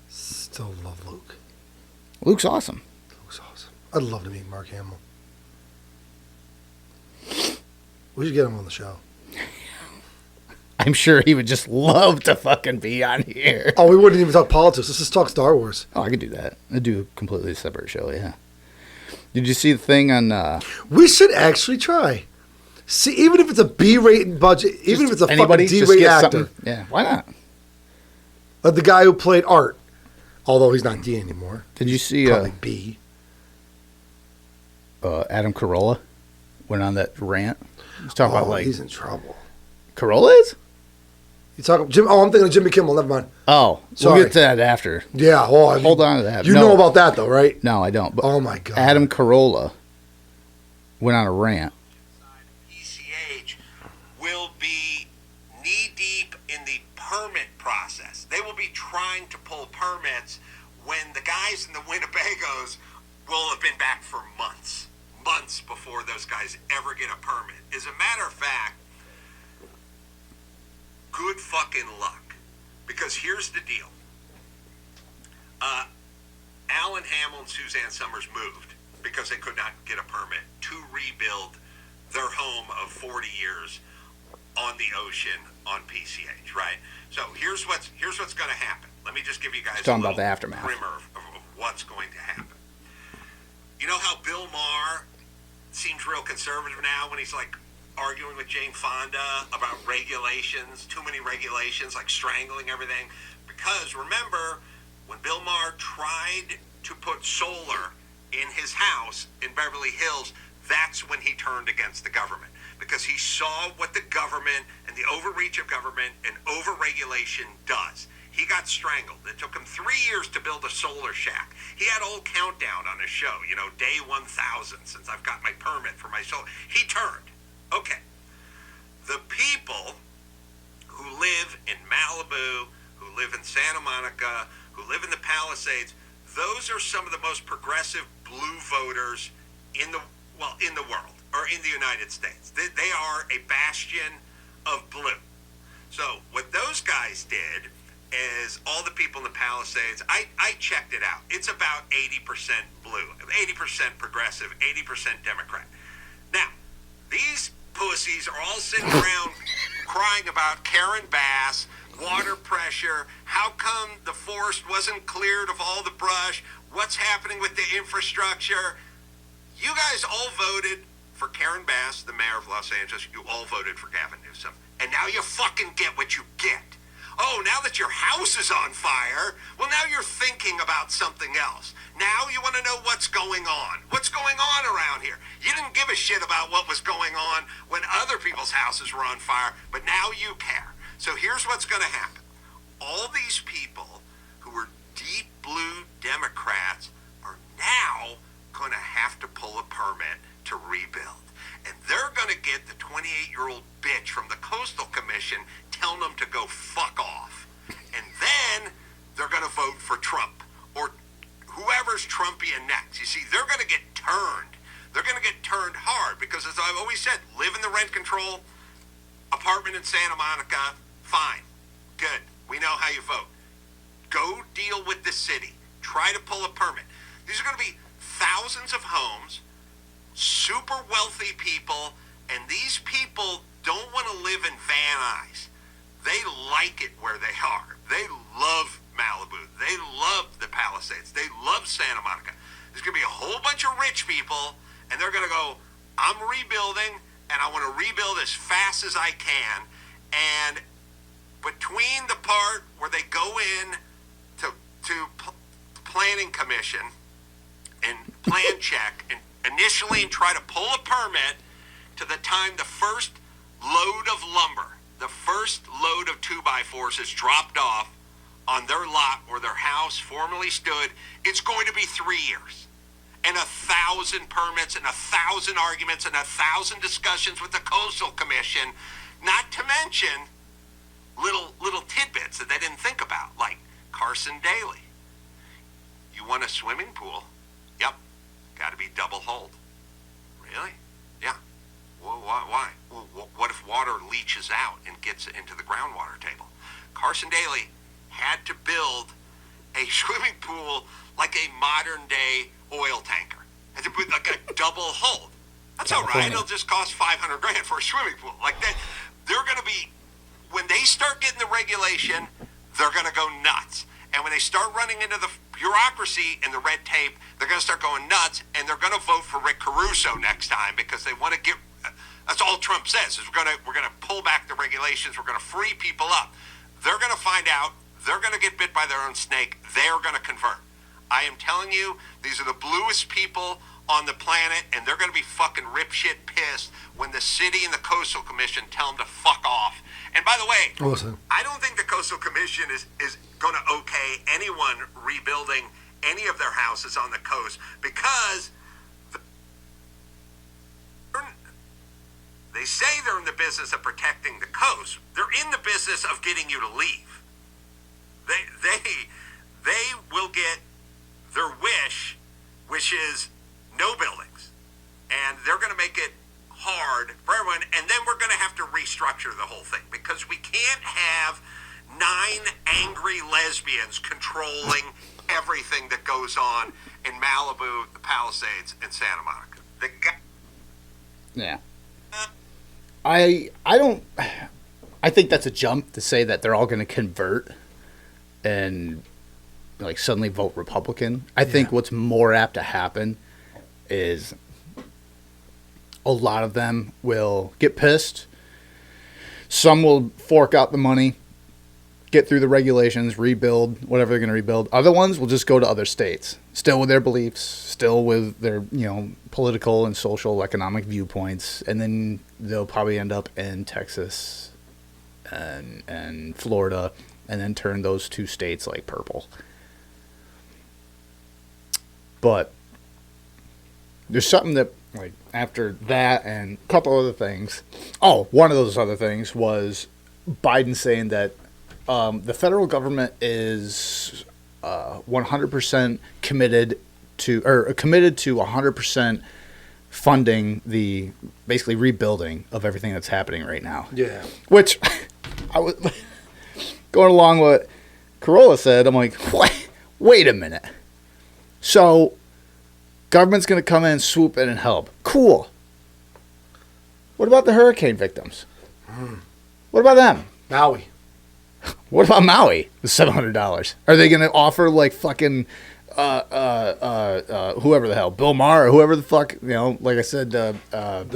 still love Luke. Luke's awesome. Luke's awesome. I'd love to meet Mark Hamill. We should get him on the show. I'm sure he would just love to fucking be on here. Oh, we wouldn't even talk politics. Let's just talk Star Wars. Oh, I could do that. I'd do a completely separate show, yeah. Did you see the thing on... We should actually try. See, even if it's a B-rated budget, even if it's a anybody, fucking just D-rated get actor. something. Yeah, why not? The guy who played Art, although he's not D anymore. Did you see Probably B. Adam Carolla went on that rant? He's talking about he's in trouble. Carolla is? You talking Jim? Oh, I'm thinking of Jimmy Kimmel. Never mind. Oh, sorry. We'll get to that after. Yeah. Well, Hold on to that. You know about that though, right? No, I don't. But oh my God. Adam Carolla went on a rant. PCH will be knee deep in the permit process. They will be trying to pull permits when the guys in the Winnebagos will have been back for months before those guys ever get a permit. As a matter of fact, good fucking luck. Because here's the deal. Alan Hamill and Suzanne Summers moved because they could not get a permit to rebuild their home of 40 years on the ocean on PCH, right? So here's what's going to happen. Let me just give you guys Talking about the aftermath. primer of what's going to happen. You know how Bill Maher seems real conservative now when he's like arguing with Jane Fonda about regulations, too many regulations, like strangling everything? Because remember, when Bill Maher tried to put solar in his house in Beverly Hills, that's when he turned against the government. Because he saw what the government and the overreach of government and overregulation does. He got strangled. It took him 3 years to build a solar shack. He had a whole countdown on his show, day 1,000 since I've got my permit for my solar. He turned. Okay. The people who live in Malibu, who live in Santa Monica, who live in the Palisades, those are some of the most progressive blue voters in the world, or in the United States. They are a bastion of blue. So what those guys did is all the people in the Palisades, I checked it out. It's about 80% blue, 80% progressive, 80% Democrat. Now, these pussies are all sitting around crying about Karen Bass, water pressure, how come the forest wasn't cleared of all the brush, what's happening with the infrastructure. You guys all voted for Karen Bass, the mayor of Los Angeles. You all voted for Gavin Newsom. And now you fucking get what you get. Oh, now that your house is on fire, well, now you're thinking about something else. Now you want to know what's going on. What's going on around here? You didn't give a shit about what was going on when other people's houses were on fire, but now you care. So here's what's going to happen. All these people who were deep blue Democrats are now going to have to pull a permit to rebuild. And they're going to get the 28-year-old bitch from the Coastal Commission telling them to go fuck off. And then they're going to vote for Trump or whoever's Trumpian next. You see, they're going to get turned. They're going to get turned hard because, as I've always said, live in the rent control apartment in Santa Monica, fine, good. We know how you vote. Go deal with the city. Try to pull a permit. These are going to be thousands of homes, super wealthy people, and these people don't want to live in Van Nuys. They like it where they are. They love Malibu. They love the Palisades. They love Santa Monica. There's going to be a whole bunch of rich people, and they're going to go, I'm rebuilding, and I want to rebuild as fast as I can. And between the part where they go in to planning commission and plan check and initially try to pull a permit to the time the first load of lumber, the first load of 2x4s is dropped off on their lot where their house formerly stood, it's going to be 3 years. And 1,000 permits and 1,000 arguments and 1,000 discussions with the Coastal Commission, not to mention little tidbits that they didn't think about, like Carson Daly. You want a swimming pool? Yep. Got to be double hulled. Really? Yeah. Well, why? Well, what if water leaches out and gets into the groundwater table? Carson Daly had to build a swimming pool like a modern day oil tanker. and to put like a double hold. That's all right. It'll just cost $500,000 for a swimming pool. Like that, they're going to be, when they start getting the regulation, they're going to go nuts. And when they start running into the bureaucracy and the red tape, they're going to start going nuts, and they're going to vote for Rick Caruso next time because they want to get. That's all Trump says is we're going to pull back the regulations. We're going to free people up. They're going to find out. They're going to get bit by their own snake. They're going to convert. I am telling you, these are the bluest people on the planet, and they're going to be fucking ripshit pissed when the city and the Coastal Commission tell them to fuck off. And by the way, Awesome. I don't think the Coastal Commission is going to okay anyone rebuilding any of their houses on the coast because they say they're in the business of protecting the coast. They're in the business of getting you to leave. They will get their wish, which is no buildings. And they're going to make it hard for everyone. And then we're going to have to restructure the whole thing because we can't have 9 angry lesbians controlling everything that goes on in Malibu, the Palisades, and Santa Monica. Yeah. I think that's a jump to say that they're all going to convert and like suddenly vote Republican. I think what's more apt to happen is a lot of them will get pissed. Some will fork out the money, get through the regulations, rebuild whatever they're going to rebuild. Other ones will just go to other states, still with their beliefs, still with their, political and social, economic viewpoints, and then they'll probably end up in Texas and Florida, and then turn those 2 states like purple. But there's something that, like, after that and a couple other things. Oh, one of those other things was Biden saying that the federal government is 100% committed to 100% funding the basically rebuilding of everything that's happening right now. Yeah. Which I was going along with what Corolla said. I'm like, wait a minute. So government's going to come in, swoop in, and help. Cool. What about the hurricane victims? What about them? Maui. What about Maui? The $700. Are they going to offer like fucking whoever the hell, Bill Maher or whoever the fuck, like I said, The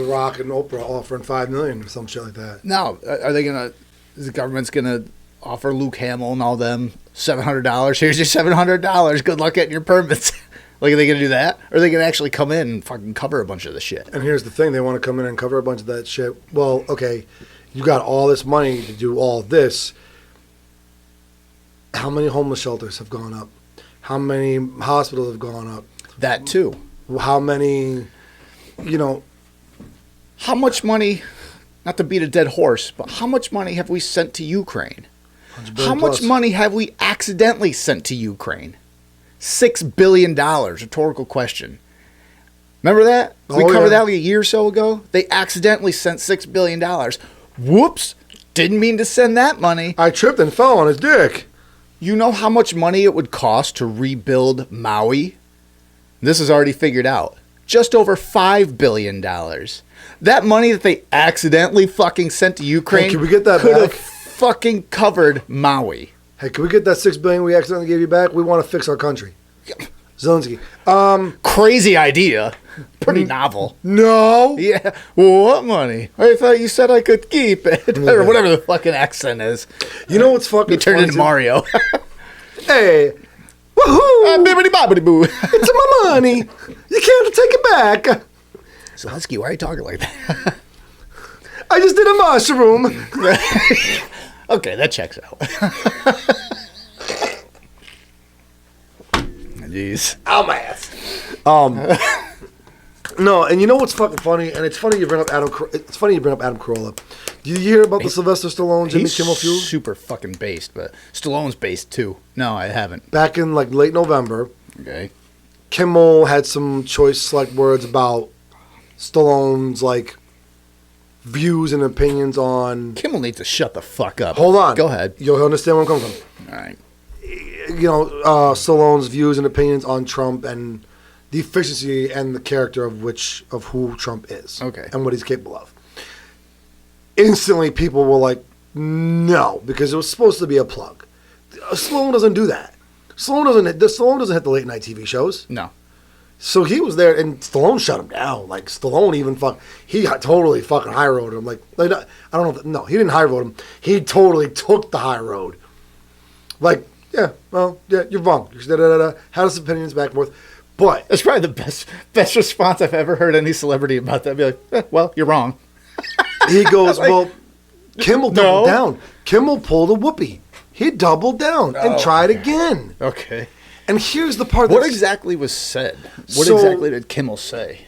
Rock and Oprah offering $5 million or some shit like that. No, are they going to? Is the government's going to offer Luke Hamill and all them $700? Here's your $700. Good luck getting your permits. Like, are they going to do that? Or are they going to actually come in and fucking cover a bunch of the shit? And here's the thing. They want to come in and cover a bunch of that shit. Well, okay, you got all this money to do all this. How many homeless shelters have gone up? How many hospitals have gone up? That too. How many, How much money, not to beat a dead horse, but how much money have we sent to Ukraine? How much money have we accidentally sent to Ukraine? $6 billion. Rhetorical question. Remember that? We covered that like a year or so ago. They accidentally sent $6 billion. Whoops. Didn't mean to send that money. I tripped and fell on his dick. You know how much money it would cost to rebuild Maui? This is already figured out. Just over $5 billion. That money that they accidentally fucking sent to Ukraine, hey, can we get that could have back? fucking covered Maui. Hey, can we get that $6 billion we accidentally gave you back? We want to fix our country. Zelensky. Crazy idea. Pretty novel. No. Yeah. Well, what money? I thought you said I could keep it. Or whatever the fucking accent is. You know what's fucking You turned into Mario. Hey. Woohoo. Bibbidi bobbidi boo. It's my money. You can't take it back. Zelensky, why are you talking like that? I just did a mushroom. Okay, that checks out. Jeez. Ow, my ass. No, and you know what's fucking funny? And it's funny you bring up Adam Carolla. Did you hear about the Sylvester Stallone Jimmy Kimmel feud? Super fucking based, but Stallone's based too. No, I haven't. Back in like late November, Okay. Kimmel had some choice select words about Stallone's like views and opinions on. Kimmel needs to shut the fuck up. Hold on. Go ahead. You'll understand where I'm coming from. All right. Stallone's views and opinions on Trump and the efficiency and the character of who Trump is. Okay. And what he's capable of. Instantly, people were like, no, because it was supposed to be a plug. Stallone doesn't do that. Stallone doesn't hit the late night TV shows. No. So he was there, and Stallone shut him down. Like, Stallone even he totally fucking high roaded him. Like I don't know. No, he didn't high road him. He totally took the high road. Like, yeah, well, yeah, you're wrong. Had his opinions back and forth. But That's probably the best response I've ever heard any celebrity about that. Be like, well, you're wrong. he goes, Like, well, Kimmel doubled down. Kimmel pulled a whoopee. He doubled down and tried again. Okay. And here's the part What exactly was said? What exactly did Kimmel say?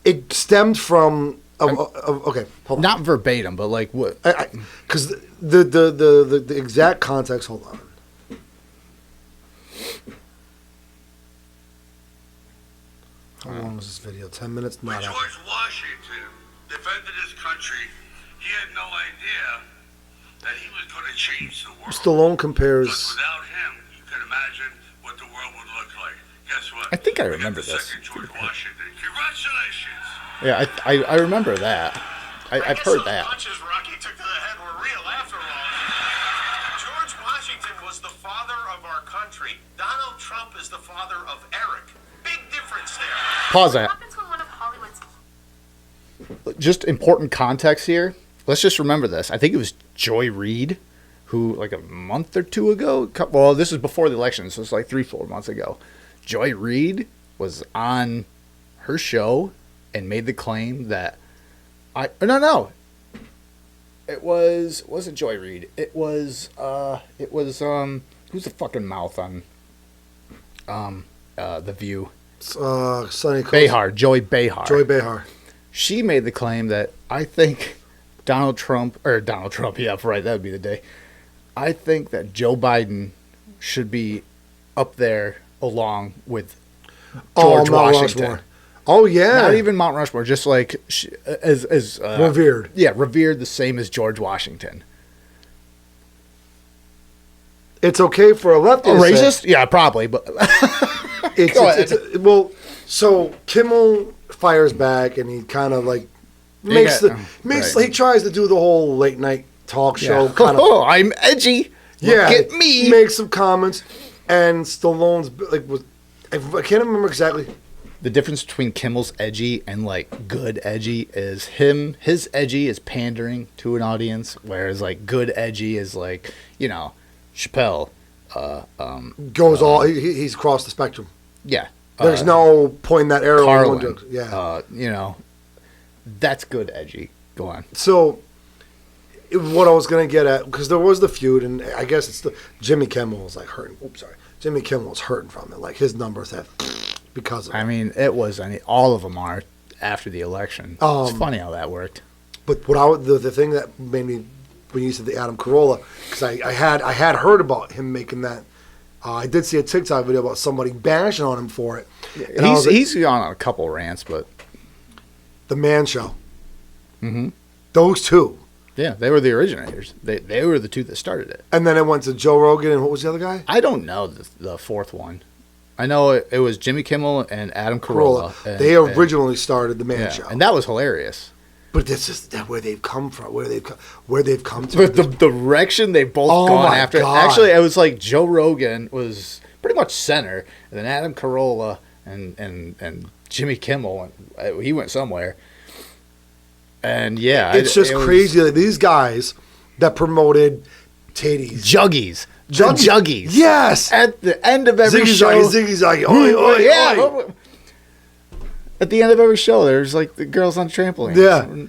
It stemmed from okay, hold on. Not verbatim, but like what? Because the exact context. Hold on. How long was this video? 10 minutes? When Not out. George Washington defended his country, he had no idea that he was going to change the world. Stallone But compares. without him, you can imagine what the world would look like. Guess what? I think I We got remember the this. second George Washington. Congratulations. Yeah, I remember that. I've heard those that. punches Rocky took to the head were real after all. George Washington was the father of our country. Donald Trump is the father of Eric. Big difference there. Pause that. What happens when one of Hollywood's Just important context here. Let's just remember this. I think it was Joy Reid who, like a month or two ago, well, this is before the election, so it's like 3-4 months ago. Joy Reid was on her show and made the claim that it wasn't Joy Reid. It was who's the fucking mouth on The View? Sonny Coast. Behar, Joy Behar. Joy Behar. She made the claim that I think Donald Trump, yeah, right, that would be the day. I think that Joe Biden should be up there along with George Mount Washington. Rushmore. Oh yeah. Not even Mount Rushmore, just like as Revered. Yeah, revered the same as George Washington. It's okay for a lefty. A to say- racist? Yeah, probably, but Well, so Kimmel fires back, and he kind of like right. he tries to do the whole late night talk show yeah. kind of. Oh, I'm edgy. Yeah, Look at me. Make some comments, and Stallone's I can't remember exactly. The difference between Kimmel's edgy and like good edgy is his edgy is pandering to an audience, whereas like good edgy is like, Chappelle. Goes all he's across the spectrum. Yeah. There's no pointing that arrow. in one Carlin. direction. Yeah. That's good edgy. Go on. So, what I was gonna get at, because there was the feud, and I guess it's Jimmy Kimmel was like hurting. Oops, sorry. Jimmy Kimmel was hurting from it. Like his numbers have because of it. I mean, all of them are after the election. It's funny how that worked. But the thing that made me, when you said the Adam Carolla, because I had heard about him making that. I did see a TikTok video about somebody bashing on him for it. And He's gone on a couple rants, but the Man Show. Mhm. Those two. yeah, they were the originators. They were the two that started it. And then it went to Joe Rogan, and what was the other guy? I don't know the fourth one. I know it was Jimmy Kimmel and Adam Carolla. They originally started the Man Show, and that was hilarious. but this is where they've come from, where they've come to. But the direction they've both gone my after. God. Actually, it was like Joe Rogan was pretty much center, and then Adam Carolla and Jimmy Kimmel, he went somewhere. And yeah, it's just crazy that these guys that promoted titties, Juggies. Juggies. yes, At the end of every Ziggy show. Zaggy, oi, oi, yeah. oi. At the end of every show, there's like the girls on trampolines. Yeah.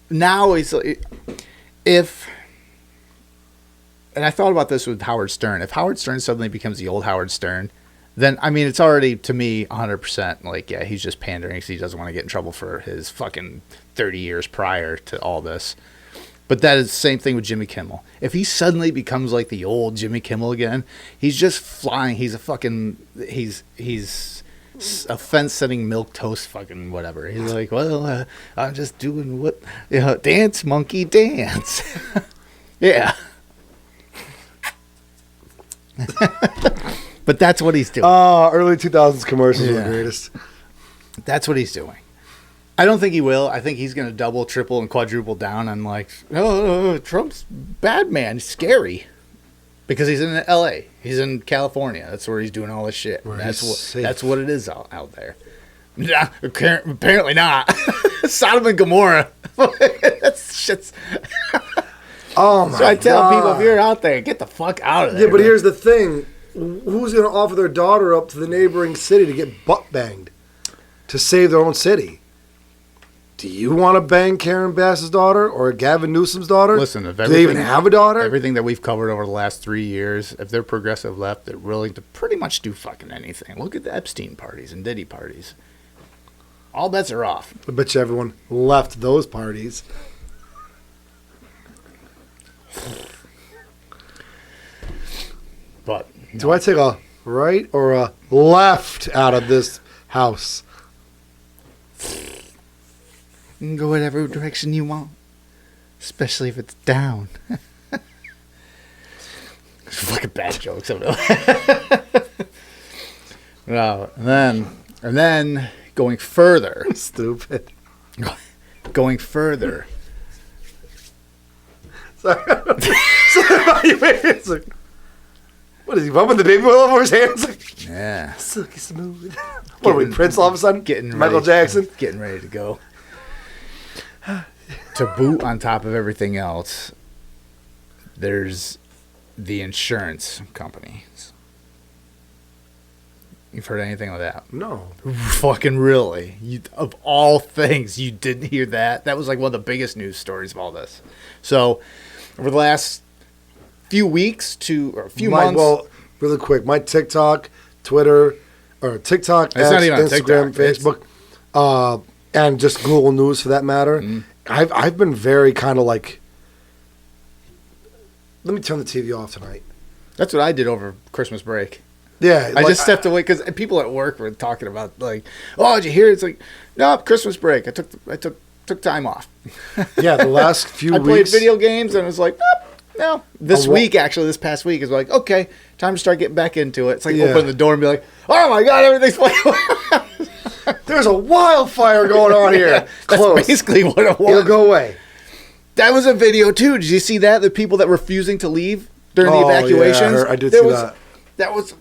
Now it's like, and I thought about this with Howard Stern. If Howard Stern suddenly becomes the old Howard Stern, then I mean it's already to me 100% like yeah he's just pandering because he doesn't want to get in trouble for his fucking 30 years prior to all this. But that is the same thing with Jimmy Kimmel. If he suddenly becomes like the old Jimmy Kimmel again, he's just flying. He's a fence-setting milk toast fucking whatever. He's like, well, I'm just doing what, dance monkey dance. Yeah. But that's what he's doing. Early 2000s commercials were Yeah. the greatest. That's what he's doing. I don't think he will. I think he's going to double, triple, and quadruple down on like, oh, Trump's bad man, scary, because he's in L.A. He's in California. That's where he's doing all this shit. Where That's he's what. safe. That's what it is out there. Nah, apparently not. Sodom and Gomorrah. That's shit's. Oh my So I tell God. people, if you're out there, get the fuck out of there. Yeah, but man. here's the thing: who's going to offer their daughter up to the neighboring city to get butt banged to save their own city? Do you want to bang Karen Bass's daughter or Gavin Newsom's daughter? Listen, if do they even everything- have a daughter? Everything that we've covered over the last 3 years, if they're progressive left, they're willing to pretty much do fucking anything. Look at the Epstein parties and Diddy parties. All bets are off. I bet you everyone left those parties. But Do I take a right or a left out of this house? you can go whatever direction you want, especially if it's down. Fucking bad jokes. No, and then going further. Stupid. Going further. Sorry. It's like, what is he bumping the baby oil over his hands? Yeah. Silky smooth. What are we, Prince all of a sudden? Michael ready, Jackson? Getting ready to go. To boot on top of everything else, there's the insurance companies. You've heard anything like that? No. Fucking really? Of all things, you didn't hear that? That was like one of the biggest news stories of all this. So, over the last few weeks or a few months. Well, really quick, my TikTok, Twitter, or TikTok, It's not even on Instagram, TikTok. Facebook, and just Google News for that matter. Mm-hmm. I've been very kind of like, let me turn the TV off tonight. That's what I did over Christmas break. Yeah, I just stepped away because people at work were talking about like, oh, did you hear? It's like, no, Christmas break. I took time off. Yeah, the last few I played weeks. video games and it was like, no. This past week is like, okay, time to start getting back into it. It's like Yeah. open the door and be like, oh my god, everything's playing. There's a wildfire going on here. That's Close. basically what it was. It'll go away. That was a video too. Did you see that? The people that were refusing to leave during the Oh, yeah, evacuations. I did There see was- that. That was.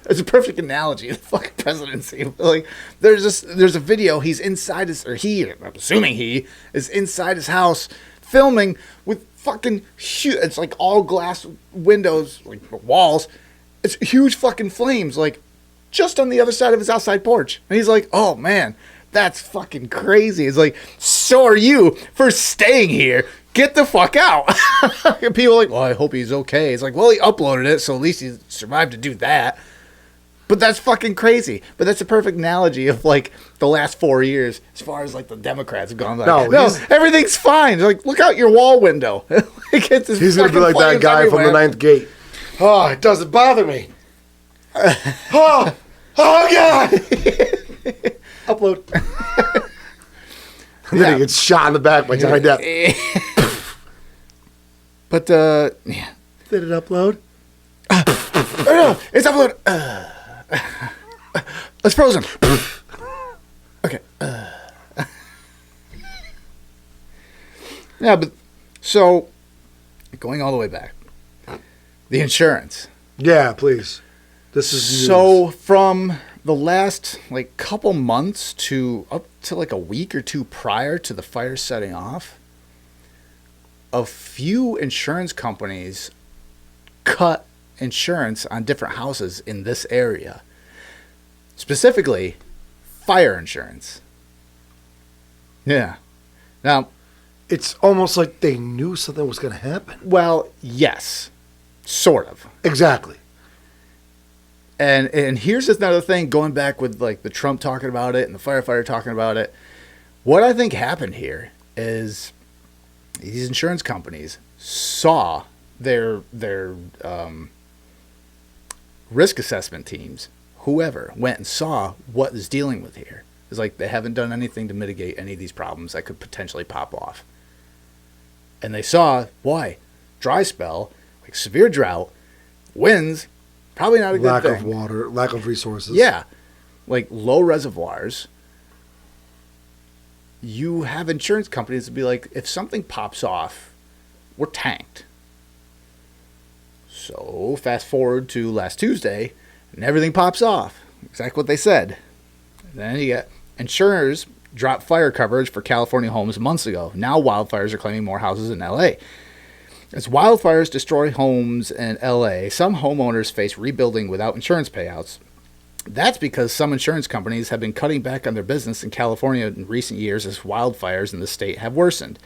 It's a perfect analogy of the fucking presidency. Like, there's a video. He's inside his, I'm assuming he is inside his house filming with fucking huge. It's like all glass windows, like walls. It's huge fucking flames, like just on the other side of his outside porch. And he's like, "Oh man, that's fucking crazy." It's like, so are you for staying here? Get the fuck out. And people are like, well, I hope he's okay. It's like, well, he uploaded it, so at least he survived to do that. But that's fucking crazy. But that's a perfect analogy of like the last 4 years, as far as like the Democrats have gone. Like, No, no, he's- everything's fine. Like, look out your wall window. Like, it's just He's going to be fucking like that flames guy from the everywhere. Ninth Gate. Oh, it doesn't bother me. Oh God. Upload. And then he gets shot in the back by Johnny Depp. But, yeah. Did it upload? Oh, no, it's upload. It's frozen. Okay. Yeah, but so going all the way back, the insurance. Yeah, please. This is news. So from the last like couple months to up to like a week or two prior to the fire setting off, a few insurance companies cut insurance on different houses in this area. Specifically, fire insurance. Yeah. Now, It's almost like they knew something was going to happen. well, yes. Sort of. Exactly. And here's another thing, going back with like the Trump talking about it and the firefighter talking about it. What I think happened here is these insurance companies saw their risk assessment teams, whoever, went and saw what is dealing with here. It's like they haven't done anything to mitigate any of these problems that could potentially pop off. And they saw, why? Dry spell, like severe drought, winds, Probably not a good Lack thing. of water, lack of resources. Yeah. Like low reservoirs. You have insurance companies to be like, if something pops off, we're tanked. So fast forward to last Tuesday, and everything pops off. Exactly what they said. And then you get insurers dropped fire coverage for California homes months ago. Now wildfires are claiming more houses in LA. As wildfires destroy homes in LA, some homeowners face rebuilding without insurance payouts. That's because some insurance companies have been cutting back on their business in California in recent years as wildfires in the state have worsened.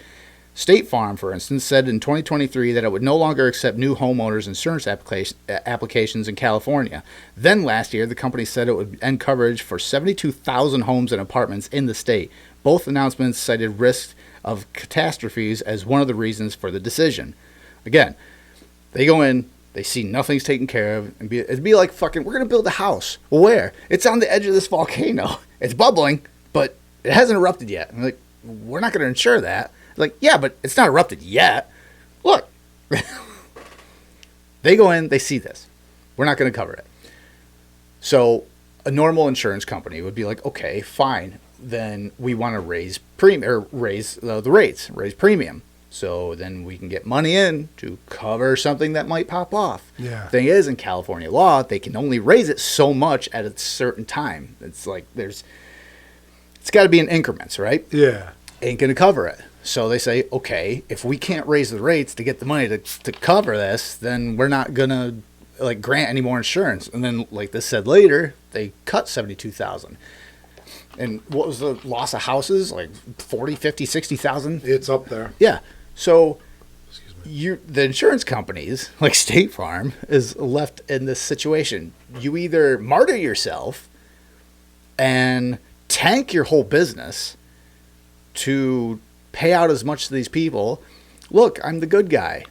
State Farm, for instance, said in 2023 that it would no longer accept new homeowners insurance applications in California. Then last year, the company said it would end coverage for 72,000 homes and apartments in the state. Both announcements cited risks of catastrophes as one of the reasons for the decision. Again, they go in, they see nothing's taken care of, and it'd be like fucking, we're going to build a house. Well, where? It's on the edge of this volcano. It's bubbling, but it hasn't erupted yet. I'm like, we're not going to insure that. Like, yeah, but it's not erupted yet. Look. They go in, they see this. We're not going to cover it. So a normal insurance company would be like, okay, fine. Then we want to raise the rates, raise premium. So then we can get money in to cover something that might pop off. Yeah. Thing is, in California law, they can only raise it so much at a certain time. It's like it's got to be in increments, right? Yeah. Ain't going to cover it. So they say, okay, if we can't raise the rates to get the money to cover this, then we're not going to like grant any more insurance. And then, like this said later, they cut 72,000. And what was the loss of houses? Like 40, 50, 60,000? It's up there. Yeah. So the insurance companies, like State Farm, is left in this situation. You either martyr yourself and tank your whole business to pay out as much to these people. Look, I'm the good guy.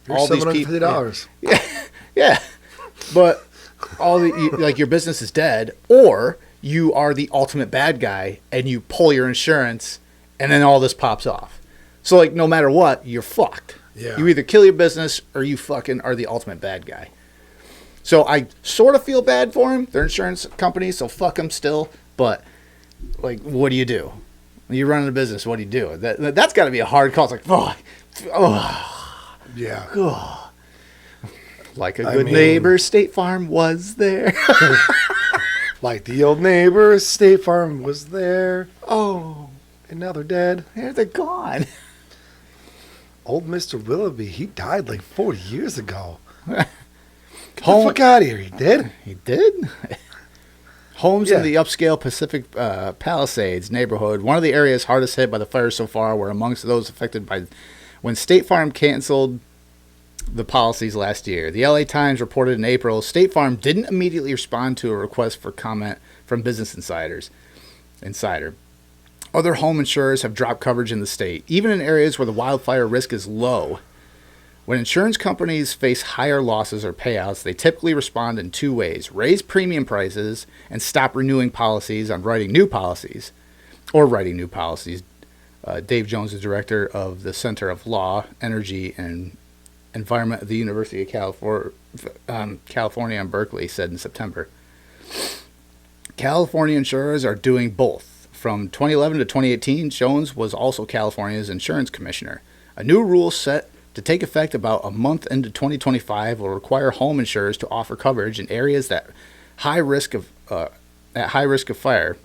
Here's All these people. $750. Yeah. But your business is dead, or you are the ultimate bad guy and you pull your insurance and then all this pops off. So like no matter what, you're fucked. Yeah. You either kill your business or you fucking are the ultimate bad guy. So I sort of feel bad for him. They're insurance companies, so fuck them still. But like, what do you do? When you're running a business, what do you do? That's got to be a hard call. It's like, Yeah. oh. Like a good neighbor, State Farm was there. Like the old neighbor, State Farm was there. Oh, And now they're dead. they're gone. Old Mr. Willoughby, he died like 40 years ago. Get the Home- fuck out of here. He did? He did? Homes Yeah. in the upscale Pacific Palisades neighborhood, one of the areas hardest hit by the fire so far, were amongst those affected by when State Farm canceled the policies last year. The LA Times reported in April, State Farm didn't immediately respond to a request for comment from Business Insider. Other home insurers have dropped coverage in the state, even in areas where the wildfire risk is low. When insurance companies face higher losses or payouts, they typically respond in two ways: raise premium prices and stop renewing policies on writing new policies. Dave Jones, the director of the Center of Law, Energy, and Environment at the University of California in Berkeley, said in September. California insurers are doing both. From 2011 to 2018, Jones was also California's insurance commissioner. A new rule set to take effect about a month into 2025 will require home insurers to offer coverage in areas at high risk of fire.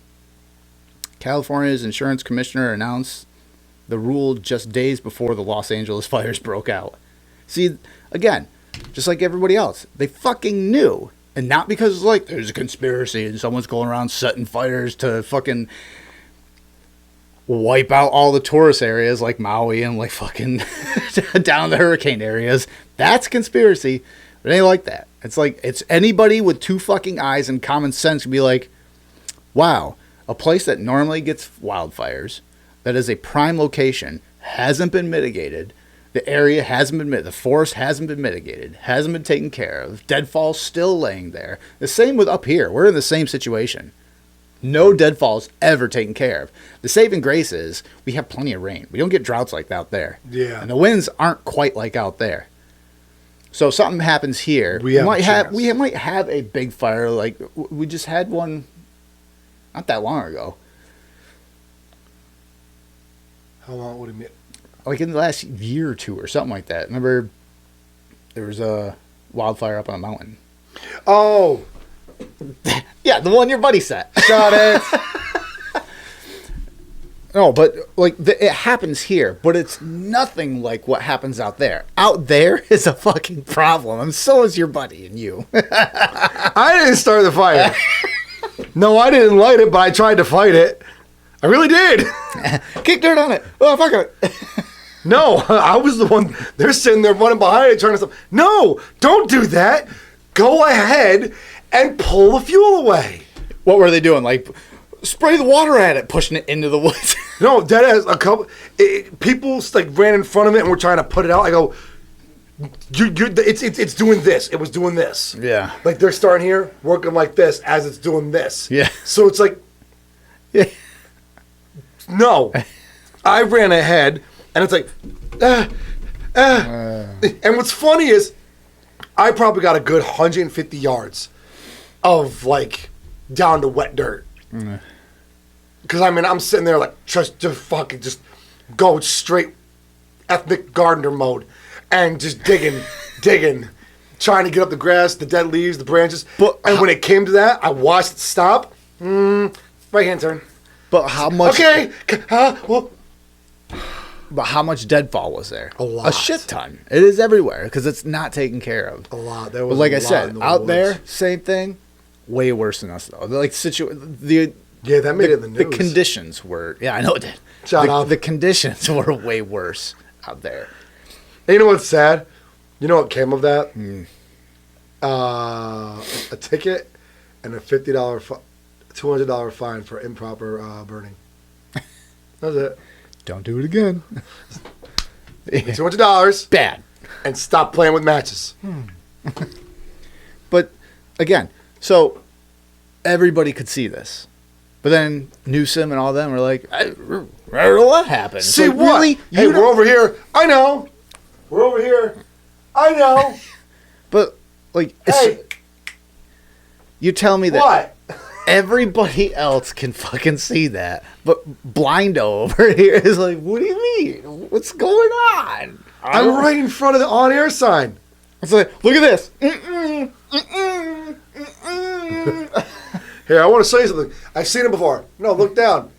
California's insurance commissioner announced the rule just days before the Los Angeles fires broke out. See, again, just like everybody else, they fucking knew. And not because it's like there's a conspiracy and someone's going around setting fires to fucking wipe out all the tourist areas like Maui and like fucking down the hurricane areas. That's conspiracy. But it ain't like that. It's like, it's anybody with two fucking eyes and common sense can be like, wow, a place that normally gets wildfires, that is a prime location, hasn't been mitigated. The area hasn't been the forest hasn't been mitigated, hasn't been taken care of. Deadfall's still laying there. The same with up here. We're in the same situation. No deadfalls ever taken care of. The saving grace is we have plenty of rain. We don't get droughts like out there. Yeah. And the winds aren't quite like out there. So something happens here. We have a chance. we might have a big fire. Like we just had one, not that long ago. How long would it mean? Like in the last year or two or something like that. Remember, there was a wildfire up on a mountain. Oh, Yeah, the one your buddy set. got it. No, but like it happens here, but it's nothing like what happens out there. Out there is a fucking problem, and so is your buddy and you. I didn't start the fire. No, I didn't light it, but I tried to fight it. I really did. Kick dirt on it. Oh, fuck it. No, I was the one. They're sitting there running behind it, trying to stop. No, don't do that. Go ahead and pull the fuel away. What were they doing? Like spray the water at it, pushing it into the woods. No, that has a couple. People like ran in front of it and were trying to put it out. I go, it's doing this. It was doing this. Yeah. Like they're starting here, working like this as it's doing this. Yeah. So it's like, Yeah. no. I ran ahead, and it's like, And what's funny is, I probably got a good 150 yards of like down to wet dirt. Because I mean, I'm sitting there like just fucking just go straight ethnic gardener mode, and just digging, trying to get up the grass, the dead leaves, the branches. And when it came to that, I watched it stop. Right hand turn. But how much? Okay. Well, But how much deadfall was there? A lot. A shit ton. It is everywhere because it's not taken care of. a lot. There But was like a I lot said, in the out woods. there, same thing. Way worse than us though. Like the Yeah, that made it in the the news. conditions were. Yeah, I know it did. Shut up. The conditions were way worse out there. And you know what's sad? You know what came of that? A ticket and a $50, $200 fine for improper burning. That's it. Don't do it again. $200 Bad. and stop playing with matches. But again, so everybody could see this. But then Newsom and all them were like, I don't know what happened. It's See like, what? Really? Hey, You we're don't- over here. I know. We're over here. I know. But like, Hey, you tell me that what? everybody else can fucking see that, but Blindo over here is like, what do you mean? What's going on? I'm right in front of the on-air sign. It's like, look at this. Here, I want to show you something. I've seen it before. No, look down.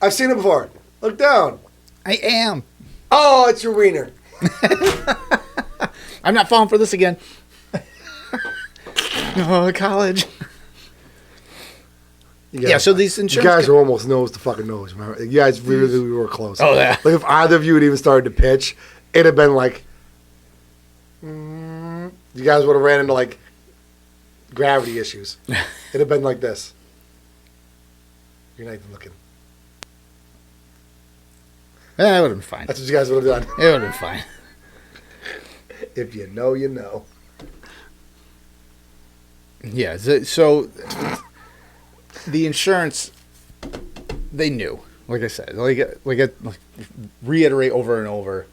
I've seen it before. Look down. I am. Oh, it's your wiener. I'm not falling for this again. Oh, college. Yeah, so these You insurance guys are almost nose to fucking nose. Remember? You guys really were close. Oh, yeah. Like if either of you had even started to pitch, it'd have been like, you guys would have ran into like gravity issues. It'd have been like this. You're not even looking. Yeah, it would have been fine. That's what you guys would have done. It would have been fine. If you know, you know. Yeah, so the insurance, they knew. Like I said, like reiterate over and over.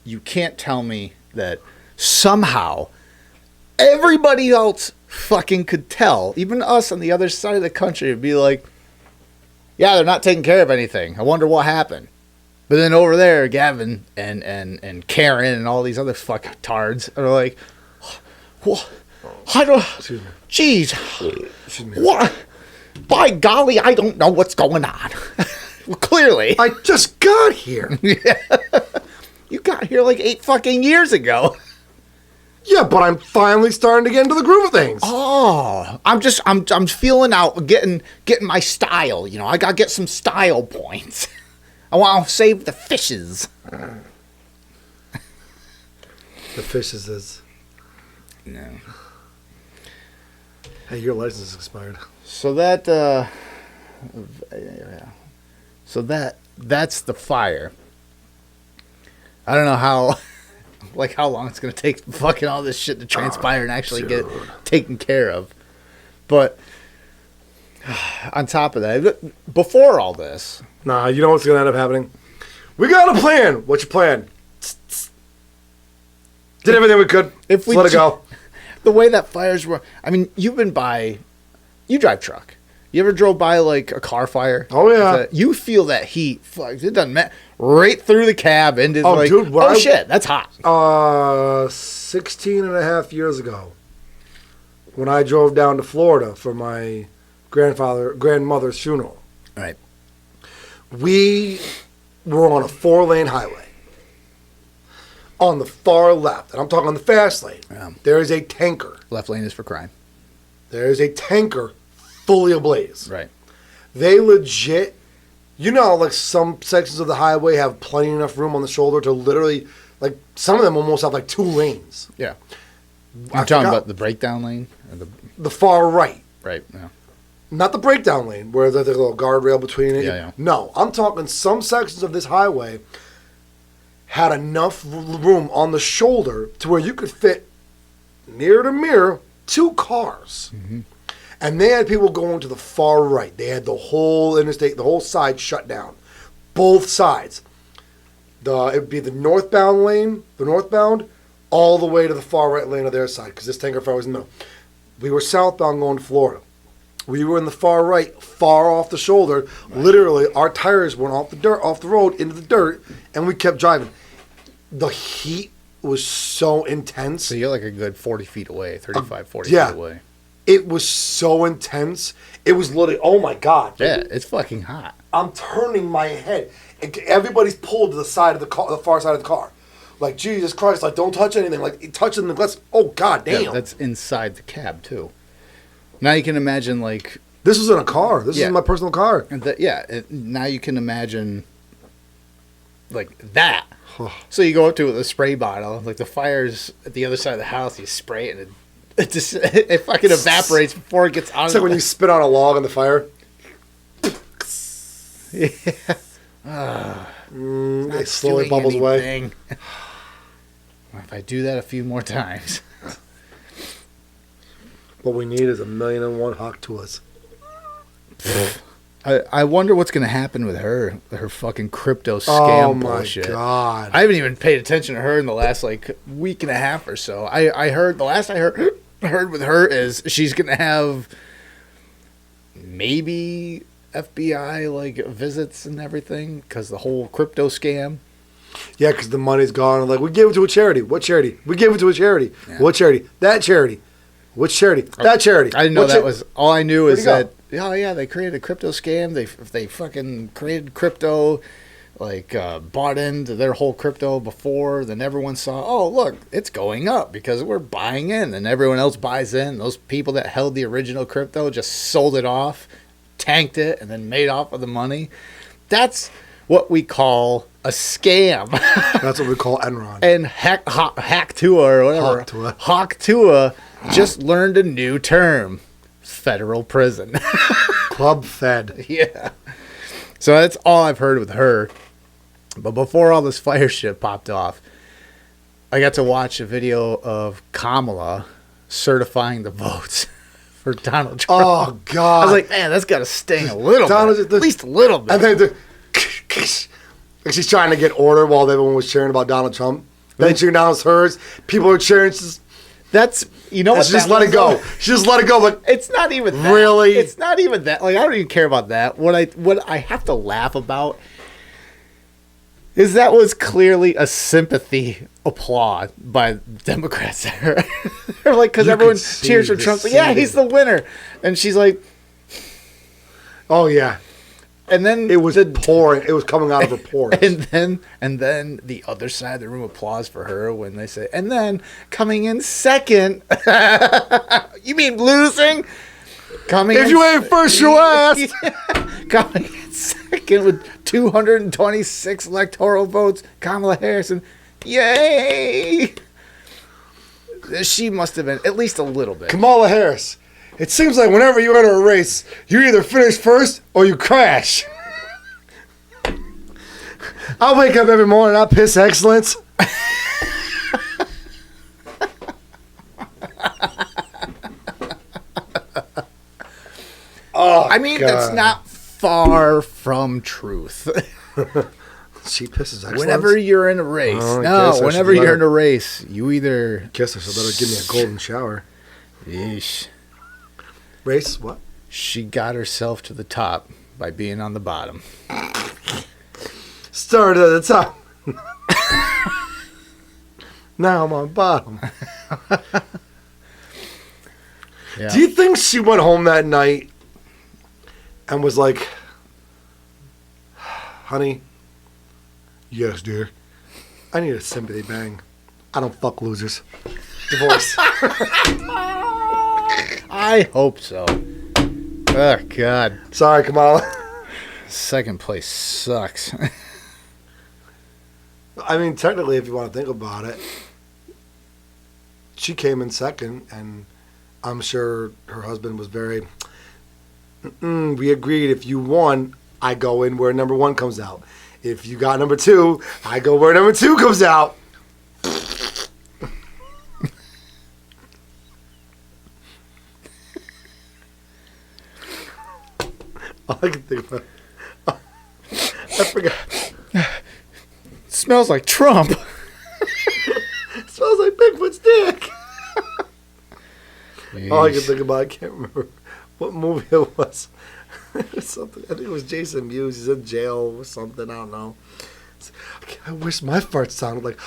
You can't tell me that somehow everybody else fucking could tell, even us on the other side of the country, would be like, yeah, they're not taking care of anything. I wonder what happened. But then over there, Gavin and Karen and all these other fucking tards are like, what? I don't. Excuse me. Jeez. Excuse me. What? By golly, I don't know what's going on. Well, clearly. I just got here. You got here like 8 fucking years ago. Yeah, but I'm finally starting to get into the groove of things. Oh, I'm feeling out, getting my style. You know, I gotta get some style points. I want to save the fishes. The fishes is. No. Hey, your license is expired. So that, that's the fire. I don't know how, like how long it's gonna take fucking all this shit to transpire and actually get taken care of. But on top of that, before all this, Nah, you know what's going to end up happening? We got a plan. What's your plan? Did everything we could. If we Let it go. The way that fires were, I mean, you drive truck. You ever drove by like a car fire? Oh, yeah. You feel that heat. Fuck, it doesn't matter. Right through the cab into Oh, like, dude, shit, that's hot. 16 and a half years ago, when I drove down to Florida for my grandmother's funeral, Right. we were on a 4-lane highway. On the far left, and I'm talking on the fast lane, there is a tanker. Left lane is for crime. There is a tanker fully ablaze. Right. They legit, like some sections of the highway have plenty enough room on the shoulder to literally, like some of them almost have like 2 lanes. Yeah. I I'm talking forgot. about the breakdown lane? Or The far right. right, yeah. Not the breakdown lane where there's a little guardrail between it. Yeah. No, I'm talking some sections of this highway had enough room on the shoulder to where you could fit near to mirror 2 cars. Mm-hmm. And they had people going to the far right. They had the whole interstate, the whole side shut down. Both sides. It would be the northbound lane, all the way to the far right lane of their side, because this tanker fire was in the middle. We were southbound going to Florida. We were in the far right, far off the shoulder. Right. Literally, our tires went off the road into the dirt, and we kept driving. The heat was so intense. So you're like a good 40 feet away, 35, 40 yeah. feet away. It was so intense. It was literally, oh my God. Yeah, it's fucking hot. I'm turning my head. Everybody's pulled to the side of the car, the far side of the car. Like, Jesus Christ, like, don't touch anything. Like, touching the glass. Oh, God damn. Yeah, that's inside the cab, too. Now you can imagine, like... This was in a car. This is my personal car. And now you can imagine, like, that. So you go up to it with a spray bottle. Like, the fire's at the other side of the house. You spray it, and it fucking evaporates before it gets out It's like when you spit on a log on the fire. Yeah. It slowly bubbles away. If I do that a few more times. What we need is 1,000,001 hawk tuas. I wonder what's going to happen with her fucking crypto scam bullshit. Oh, my God. I haven't even paid attention to her in the last, like, week and a half or so. I heard, the last I heard with her is she's going to have maybe FBI, like, visits and everything because the whole crypto scam. Yeah, because the money's gone. Like, we gave it to a charity. What charity? We gave it to a charity. Yeah. What charity? That charity. Which charity? That charity. I didn't know that was... All I knew is that... Go? Oh, yeah, they created a crypto scam. They fucking created crypto, like, bought into their whole crypto before. Then everyone saw, oh, look, it's going up because we're buying in. And everyone else buys in. Those people that held the original crypto just sold it off, tanked it, and then made off with the money. That's what we call a scam. That's what we call Enron. And Hacktua or whatever. Hacktua just learned a new term. Federal prison. Club Fed. Yeah. So that's all I've heard with her. But before all this fire shit popped off, I got to watch a video of Kamala certifying the votes for Donald Trump. Oh, God. I was like, man, that's got to sting a little bit. At least a little bit. And then she's trying to get order while everyone was cheering about Donald Trump. Then she announced hers. People are cheering. That's, you know what? She just let it go. She just let it go. But it's not even that. Really? It's not even that. Like, I don't even care about that. What I have to laugh about is that was clearly a sympathy applaud by Democrats there. They're like, because everyone cheers for Trump. Like, yeah, he's the winner. And she's like, oh, yeah. And then it was pouring. It was coming out of her pores. And then the other side of the room applause for her when they say, and then coming in second. You mean losing? If you ain't first, you last. Coming in second with 226 electoral votes, Kamala Harris. Yay! She must have been at least a little bit. Kamala Harris. It seems like whenever you enter a race, you either finish first or you crash. I wake up every morning, I piss excellence. Oh, I mean, God. That's not far from truth. She pisses excellence. Whenever you're in a race. Oh, I No, guess I whenever should let you're her- in a race, you either... Kiss her, so better give me a golden shower. Yeesh. Race? What? She got herself to the top by being on the bottom. Started at the top. Now I'm on bottom. Yeah. Do you think she went home that night and was like, honey, yes, dear, I need a sympathy bang. I don't fuck losers. Divorce. I hope so. Oh, God. Sorry, Kamala. Second place sucks. I mean, technically, if you want to think about it, she came in second, and I'm sure her husband was very, we agreed if you won, I go in where number one comes out. If you got number two, I go where number two comes out. All I can think about, I forgot. Smells like Trump. It smells like Bigfoot's dick. All I can think about, I can't remember what movie it was. It was something. I think it was Jason Mewes. He's in jail or something. I don't know. I wish my fart sounded like.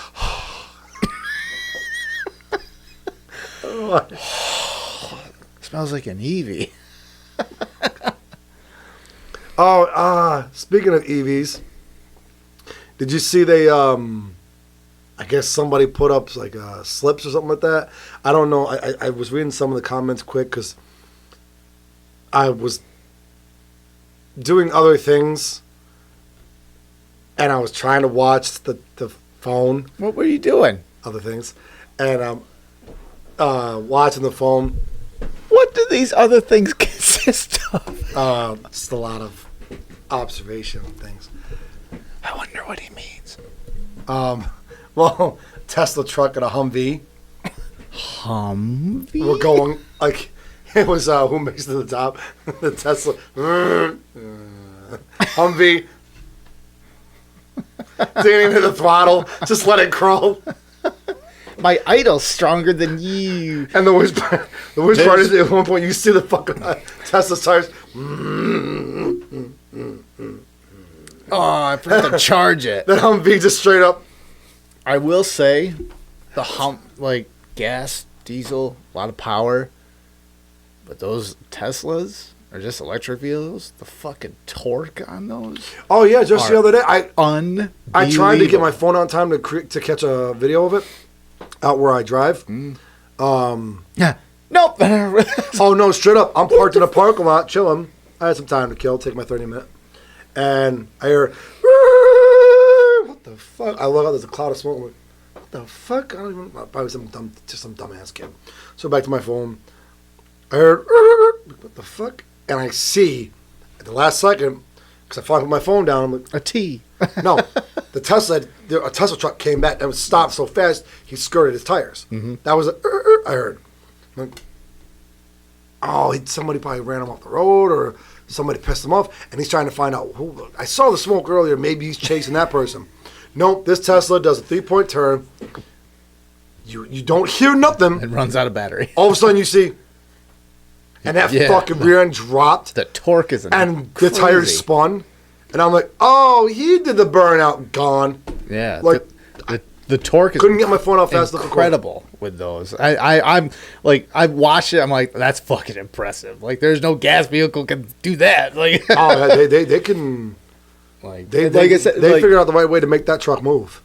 Smells like an Eevee. Speaking of EVs, did you see they? I guess somebody put up like slips or something like that. I don't know. I was reading some of the comments quick because I was doing other things, and I was trying to watch the phone. What were you doing? Other things, and watching the phone. What do these other things consist of? Just a lot of observation of things. I wonder what he means. Well, Tesla truck and a Humvee. Humvee? We're going like it was who makes it to the top? The Tesla Humvee. Didn't even hit the throttle. Just let it crawl. My idol's stronger than you. And the worst part is at one point you see the fucking Tesla tires. Oh, I forgot to charge it. The Humvee just straight up. I will say, like gas, diesel, a lot of power. But those Teslas are just electric vehicles. The fucking torque on those. Oh yeah, just the other day I tried to get my phone on time to catch a video of it out where I drive. Yeah. Nope. Oh no, straight up. I'm parked in a parking lot, chilling. I had some time to kill, take my 30-minute. And I hear, what the fuck? I look out, there's a cloud of smoke. I'm like, what the fuck? I don't even, probably some dumbass kid. So back to my phone. I heard, what the fuck? And I see, at the last second, because I finally put my phone down, I'm like, A T. no. A Tesla truck came back and stopped so fast, he skirted his tires. Mm-hmm. That was, I heard. I'm like, somebody probably ran him off the road or somebody pissed him off, and he's trying to find out who. I saw the smoke earlier. Maybe he's chasing that person. Nope, this Tesla does a 3-point turn. You don't hear nothing. It runs out of battery. All of a sudden you see, and that fucking rear end dropped, The torque is and crazy. the tires spun, and I'm like, oh, he did the burnout. Gone. Yeah, Like, the torque is couldn't get my phone out fast enough. incredible with those. I'm like, I watched it. I'm like, that's fucking impressive. Like, there's no gas vehicle can do that. Like, Oh, they can. like They I said, they like, figured out the right way to make that truck move.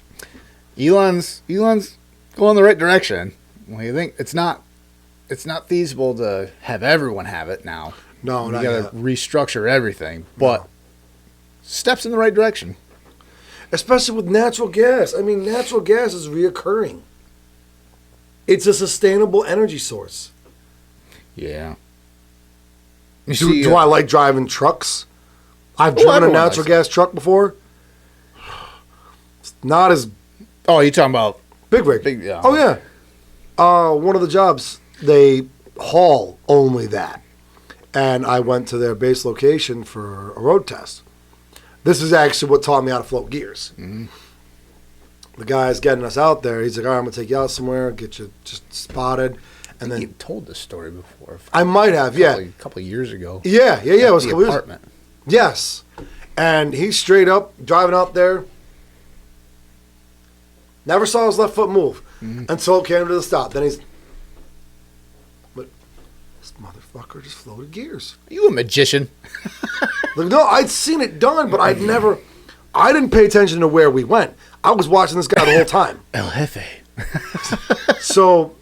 Elon's going the right direction. Well, you think it's not feasible to have everyone have it now. No, you not got to yet. restructure everything, but steps in the right direction. Especially with natural gas. I mean, natural gas is reoccurring. It's a sustainable energy source. Yeah. Do I like driving trucks? I've driven a everyone natural likes gas truck before. It's not as Oh, you talking about big rig. yeah. Oh, yeah. One of the jobs, they haul only that. And I went to their base location for a road test. This is actually what taught me how to float gears. Mm-hmm. The guy's getting us out there. He's like, all right, I'm going to take you out somewhere, get you just spotted. And then you've told this story before. I might have, A couple of years ago. Yeah. It was the apartment. Yes. And he's straight up driving out there. Never saw his left foot move until it came to the stop. Then he's, but this motherfucker just floated gears. Are you a magician? Like, no, I'd seen it done, but I didn't pay attention to where we went. I was watching this guy the whole time. El Jefe. So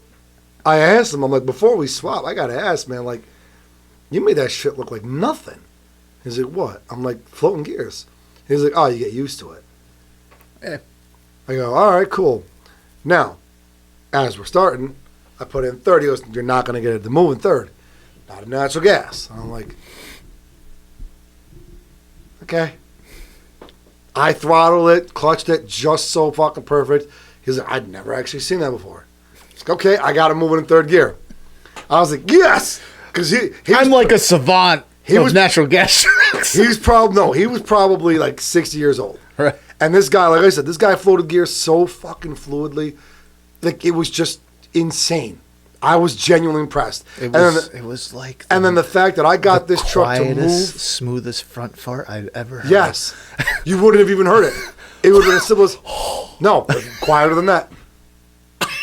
I asked him, I'm like, before we swap, I got to ask, man, like, you made that shit look like nothing. He's like, what? I'm like, floating gears. He's like, oh, you get used to it. Yeah. I go, all right, cool. Now, as we're starting, I put in third. He goes, you're not going to get it to move in third. Not a natural gas. I'm like, okay. I throttled it, clutched it just so fucking perfect. He's like, I'd never actually seen that before. Like, okay, I got to move it in third gear. I was like, yes! Because I'm like a savant of natural gas trucks. He was probably like 60 years old. Right. And this guy, like I said, this guy floated gears so fucking fluidly. Like, it was just insane. I was genuinely impressed. It was like... And then the fact that I got this truck to move... smoothest front fart I've ever heard. Yes. You wouldn't have even heard it. It would have been as simple as... No, quieter than that.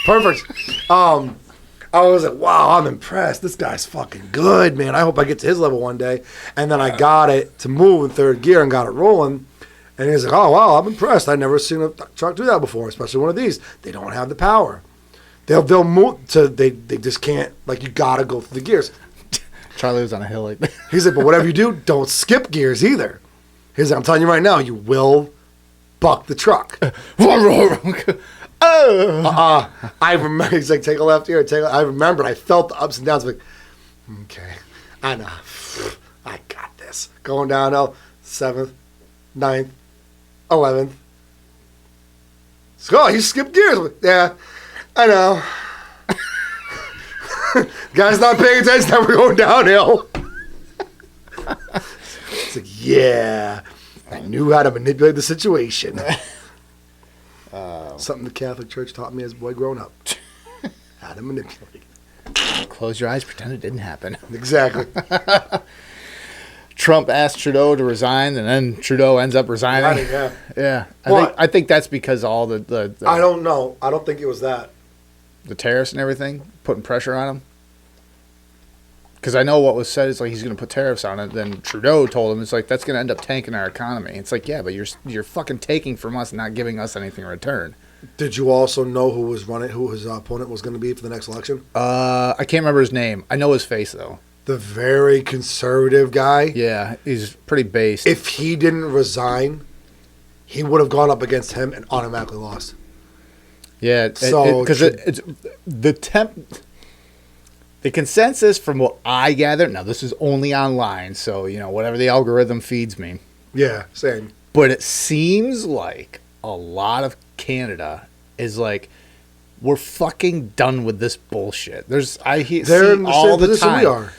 Perfect. I was like, wow, I'm impressed. This guy's fucking good, man. I hope I get to his level one day. And then I got it to move in third gear and got it rolling. And he's like, oh, wow, I'm impressed. I've never seen a truck do that before, especially one of these. They don't have the power. They'll move to, they just can't, like, you got to go through the gears. Charlie was on a hill like that. He's like, but whatever you do, don't skip gears either. He's like, I'm telling you right now, you will buck the truck. I remember, he's like, take a left here, I remembered, I felt the ups and downs, like, okay, I know, I got this. Going downhill, 7th, 9th, 11th. So, oh, you skipped gears. Like, yeah, I know. Guy's not paying attention, now we're going downhill. It's like, yeah, I knew how to manipulate the situation. Something the Catholic Church taught me as a boy growing up. How to manipulate. Close your eyes, pretend it didn't happen. Exactly. Trump asked Trudeau to resign, and then Trudeau ends up resigning. Yeah. I think that's because all the I don't know. I don't think it was that. The tariffs and everything, putting pressure on him. Because I know what was said is like he's going to put tariffs on it. Then Trudeau told him it's like that's going to end up tanking our economy. It's like, yeah, but you're fucking taking from us and not giving us anything in return. Did you also know who was running, who his opponent was going to be for the next election? I can't remember his name. I know his face though. The very conservative guy. Yeah, he's pretty based. If he didn't resign, he would have gone up against him and automatically lost. Yeah, because it's the consensus from what I gather. Now this is only online, so whatever the algorithm feeds me. Yeah, same. But it seems like a lot of Canada is like, we're fucking done with this bullshit. They're in the all the time. We are.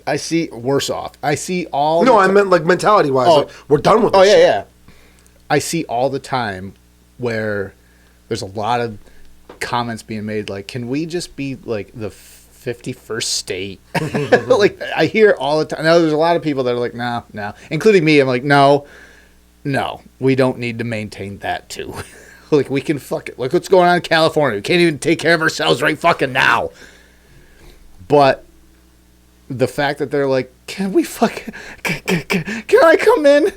I see worse off. I see all. No, I meant like mentality wise. Like, we're done with this. Oh yeah, shit. yeah. I see all the time where there's a lot of comments being made like, can we just be like the 51st state? Like I hear all the time. Now there's a lot of people that are like, no, including me. I'm like, no, we don't need to maintain that too. Like we can fuck it. Look what's going on in California. We can't even take care of ourselves right fucking now. But the fact that they're like, can we fucking, can I come in?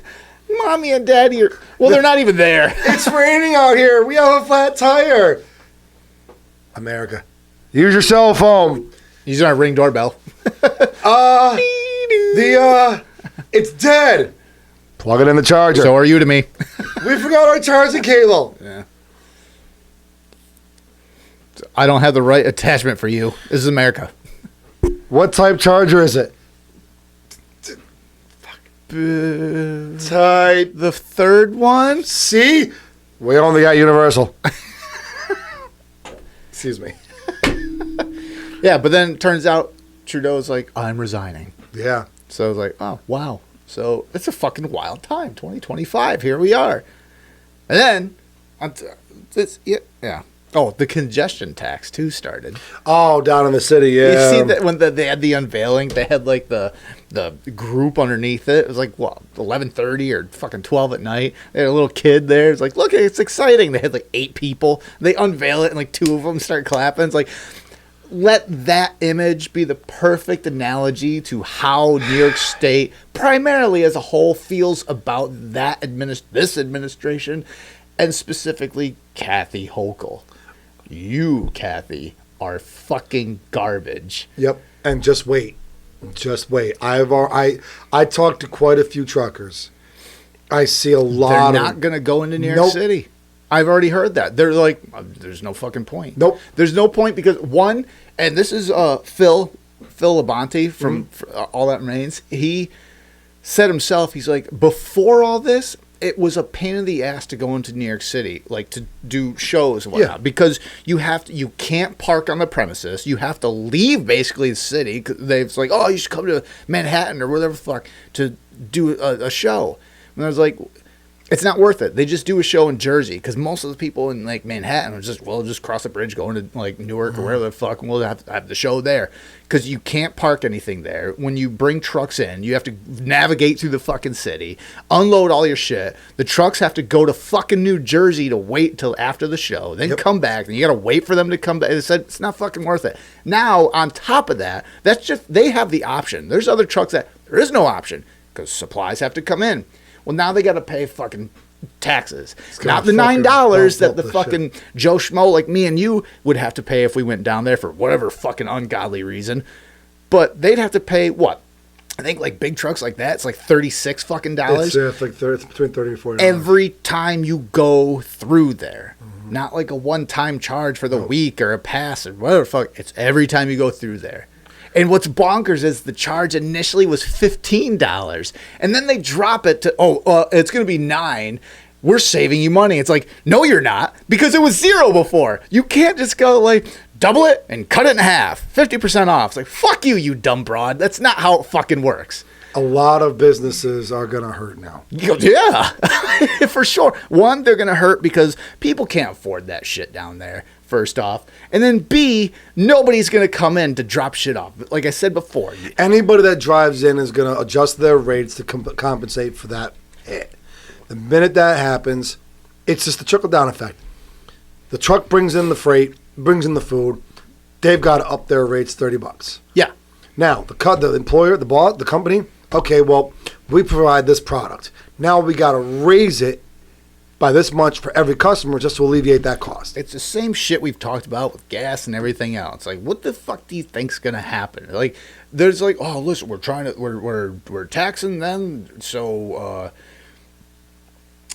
Mommy and Daddy are, well, they're not even there. It's raining out here. We have a flat tire. America. Use your cell phone. Using our Ring doorbell. It's dead. Plug it in the charger. So are you to me. We forgot our charging cable. Yeah. I don't have the right attachment for you. This is America. What type charger is it? Type. The third one? See? We only got universal. Excuse me. Yeah, but then it turns out Trudeau's like, I'm resigning. Yeah. So I was like, oh, wow. So it's a fucking wild time. 2025. Here we are. And then, yeah. Oh, the congestion tax too started. Oh, down in the city, yeah. You see that when they had the unveiling, they had like the group underneath it. It was like, what, 11:30 or fucking 12 at night. They had a little kid there. It's like, look, it's exciting. They had like 8 people. They unveil it and like 2 of them start clapping. It's like, let that image be the perfect analogy to how New York State, primarily as a whole, feels about that this administration, and specifically Kathy Hochul. You, Kathy, are fucking garbage. Yep. And just wait. Just wait. I talked to quite a few truckers. I see a lot. They're not going to go into New York City. I've already heard that. They're like, there's no fucking point. Nope. There's no point because, one, and this is Phil Labonte from All That Remains. He said himself, he's like, before all this, it was a pain in the ass to go into New York City, like to do shows and whatnot, because you can't park on the premises. You have to leave basically the city. It's like, oh, you should come to Manhattan or whatever the fuck to do a show. And I was like, it's not worth it. They just do a show in Jersey because most of the people in like Manhattan are just cross the bridge, going to like Newark or wherever the fuck, and we'll have the show there because you can't park anything there. When you bring trucks in, you have to navigate through the fucking city, unload all your shit. The trucks have to go to fucking New Jersey to wait till after the show, then come back, and you got to wait for them to come back. They said it's not fucking worth it. Now on top of that, that's just they have the option. There's other trucks that there is no option because supplies have to come in. Well, now they got to pay fucking taxes. Not the $9 that the fucking shit. Joe Schmo like me and you would have to pay if we went down there for whatever fucking ungodly reason. But they'd have to pay what? I think like big trucks like that, it's like $36 fucking dollars. It's like it's between $30 and $40. Every time you go through there. Mm-hmm. Not like a one-time charge for the week or a pass or whatever fuck. It's every time you go through there. And what's bonkers is the charge initially was $15, and then they drop it to it's going to be $9. We're saving you money. It's like, no, you're not, because it was $0 before. You can't just go like double it and cut it in half, 50% off. It's like, fuck you, you dumb broad. That's not how it fucking works. A lot of businesses are going to hurt now. Yeah, for sure. One, they're going to hurt because people can't afford that shit down there, first off. And then B, nobody's going to come in to drop shit off. Like I said before. Anybody that drives in is going to adjust their rates to compensate for that hit. The minute that happens, it's just the trickle-down effect. The truck brings in the freight, brings in the food. They've got to up their rates $30. Yeah. Now, the employer, the boss, the company, okay, well, we provide this product. Now we got to raise it by this much for every customer just to alleviate that cost. It's the same shit we've talked about with gas and everything else. Like, what the fuck do you think's gonna happen? Like, there's like, oh, listen, we're taxing them, so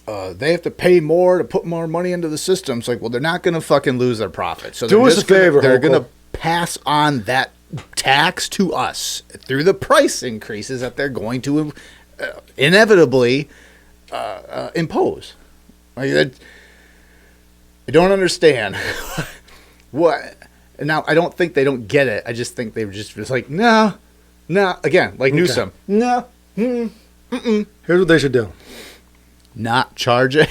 they have to pay more to put more money into the system. It's like, well, they're not gonna fucking lose their profit. So do us a favor. They're gonna pass on that tax to us through the price increases that they're going to inevitably impose. Like, I don't understand what. Now, I don't think they don't get it. I just think they were just like, no. Again, like Newsom. No. Here's what they should do. Not charge it.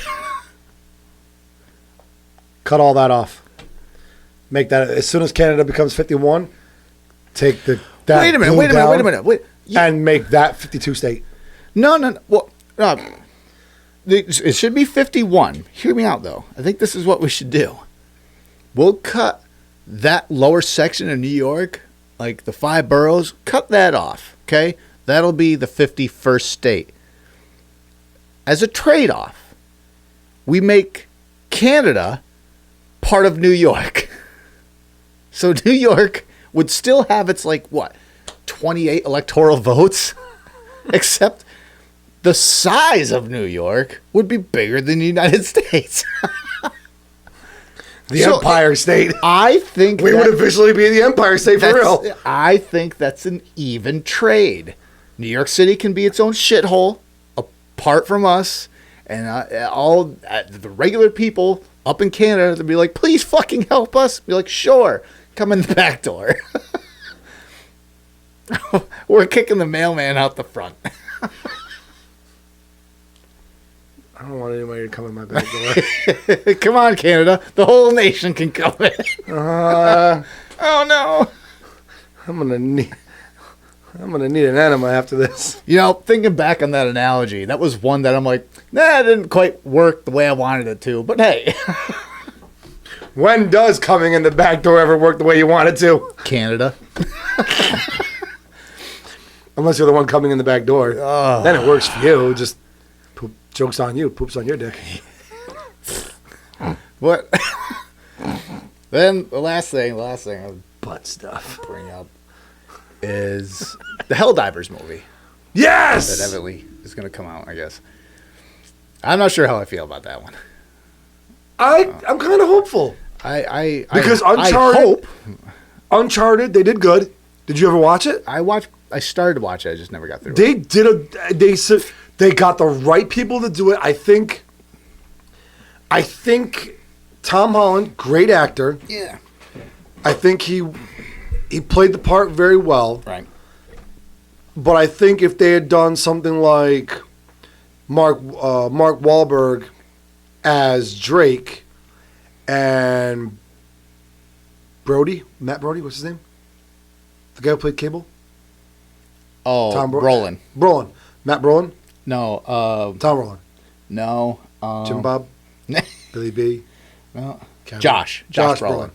Cut all that off. Make that, as soon as Canada becomes 51, take that. Wait a minute. And make that 52 state. No. Well, it should be 51. Hear me out, though. I think this is what we should do. We'll cut that lower section of New York, like the 5 boroughs, cut that off, okay? That'll be the 51st state. As a trade-off, we make Canada part of New York. So New York would still have its, 28 electoral votes, except the size of New York would be bigger than the United States. The Empire State. I think we would officially be the Empire State for real. I think that's an even trade. New York City can be its own shithole apart from us, and all the regular people up in Canada to be like, please fucking help us. Be like, sure, come in the back door. We're kicking the mailman out the front. don't want anybody to come in my back door. Come on, Canada. The whole nation can come in. Oh no. I'm gonna need an enema after this. You know, thinking back on that analogy, that was one that I'm like, nah, it didn't quite work the way I wanted it to. But hey. When does coming in the back door ever work the way you want it to? Canada. Unless you're the one coming in the back door. Then it works for you. Just joke's on you. Poops on your dick. What? Then the last thing I would Butt stuff. bring up is the Helldivers movie Yes! that evidently is going to come out, I guess. I'm not sure how I feel about that one. I'm kind of hopeful. Because I hope. Uncharted, they did good. Did you ever watch it? I started to watch it, I just never got through it. They did they got the right people to do it. I think Tom Holland, great actor. Yeah. I think he played the part very well. Right. But I think if they had done something like Mark Wahlberg as Drake and Matt Brody, what's his name? The guy who played Cable? Oh, Brolin. Matt Brolin? No. Tom Brolin. No. Jim Bob? Billy B? No. Kevin. Josh Brolin.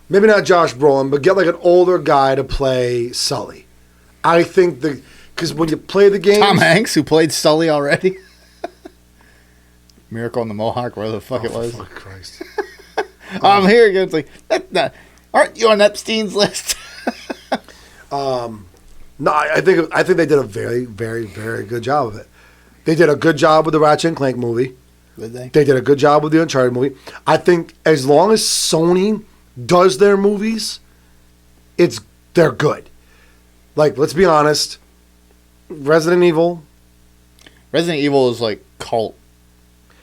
Maybe not Josh Brolin, but get like an older guy to play Sully. I think because when you play the game, Tom Hanks, who played Sully already. Miracle on the Mohawk, where the fuck it was. Fuck Christ. I'm here again. It's like, aren't you on Epstein's list? No, I think they did a very, very, very good job of it. They did a good job with the Ratchet and Clank movie. Did they? They did a good job with the Uncharted movie. I think as long as Sony does their movies, they're good. Like, let's be honest, Resident Evil is like cult.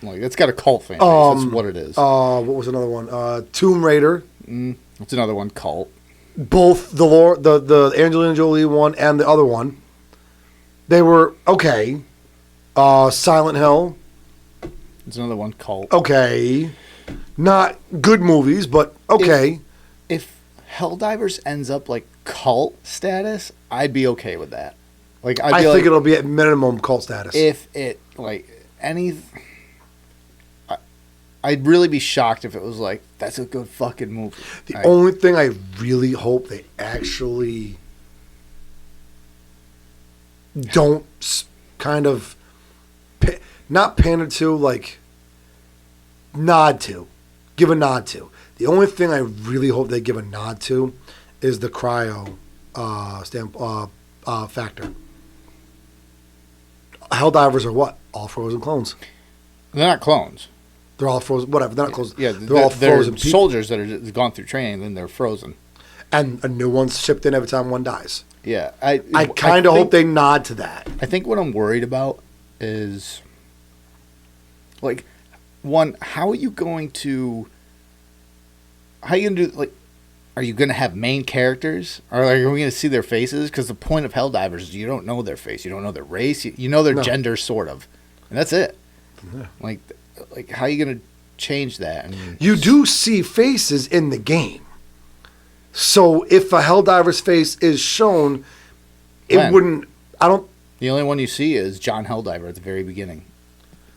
Like, it's got a cult fan base. That's what it is. What was another one? Tomb Raider. It's another one, cult. Both the Angelina Jolie one and the other one, they were okay. Silent Hill. It's another one, cult. Okay. Not good movies, but okay. If Helldivers ends up like cult status, I'd be okay with that. Like, I think it'll be at minimum cult status. If it like I'd really be shocked if it was like, that's a good fucking movie. The only thing I really hope they actually don't kind of not pander to, like give a nod to. The only thing I really hope they give a nod to is the cryo factor. Helldivers are what? All frozen clones. They're not clones. They're all frozen. Whatever. They're not clones. Yeah, they're all frozen people. Soldiers that are gone through training, then they're frozen. And a new one's shipped in every time one dies. Yeah, I kind of hope they nod to that. I think what I'm worried about is, like, one, how are you going to do, like, are you going to have main characters? Or are we going to see their faces? Because the point of Helldivers is you don't know their face. You don't know their race. You know their gender, sort of. And that's it. Yeah. Like, how are you going to change that? You do see faces in the game. So if a Helldiver's face is shown, it wouldn't... The only one you see is John Helldiver at the very beginning.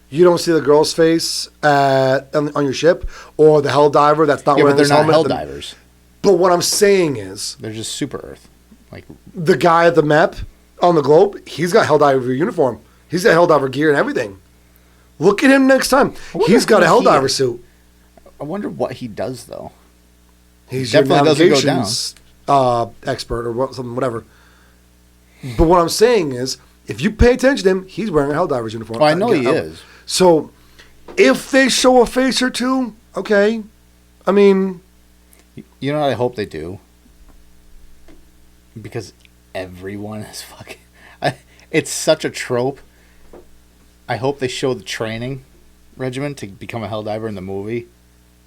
You don't see the girl's face on your ship, or the Helldiver that's not wearing his helmet. They're not Helldivers. But what I'm saying is... They're just Super Earth. Like, the guy at the map on the globe, he's got Helldiver uniform. He's got Helldiver gear and everything. Look at him next time. He's got a Helldiver suit. I wonder what he does, though. He's definitely your doesn't navigations expert or whatever. But what I'm saying is, if you pay attention to him, he's wearing a Helldiver's uniform. Oh, I know he is. So, if they show a face or two, okay. I mean... You know what I hope they do? Because everyone is fucking... It's such a trope. I hope they show the training regimen to become a Helldiver in the movie,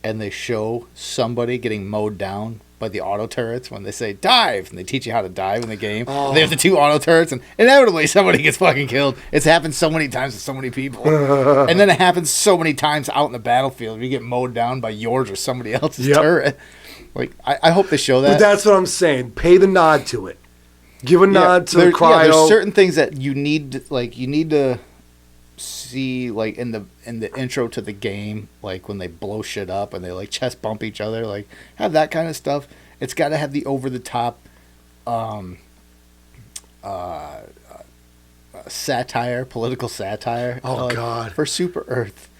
and they show somebody getting mowed down by the auto turrets when they say dive, and they teach you how to dive in the game. Oh. They have the 2 auto turrets, and inevitably somebody gets fucking killed. It's happened so many times to so many people. And then it happens so many times out in the battlefield. You get mowed down by yours or somebody else's turret. Like, I hope they show that. But that's what I'm saying. Pay the nod to it. Give a nod to the cryo. There's certain things that you need to see, like in the intro to the game, like when they blow shit up and they like chest bump each other, like have that kind of stuff. It's got to have the over the top satire, political satire. Oh God, for Super Earth.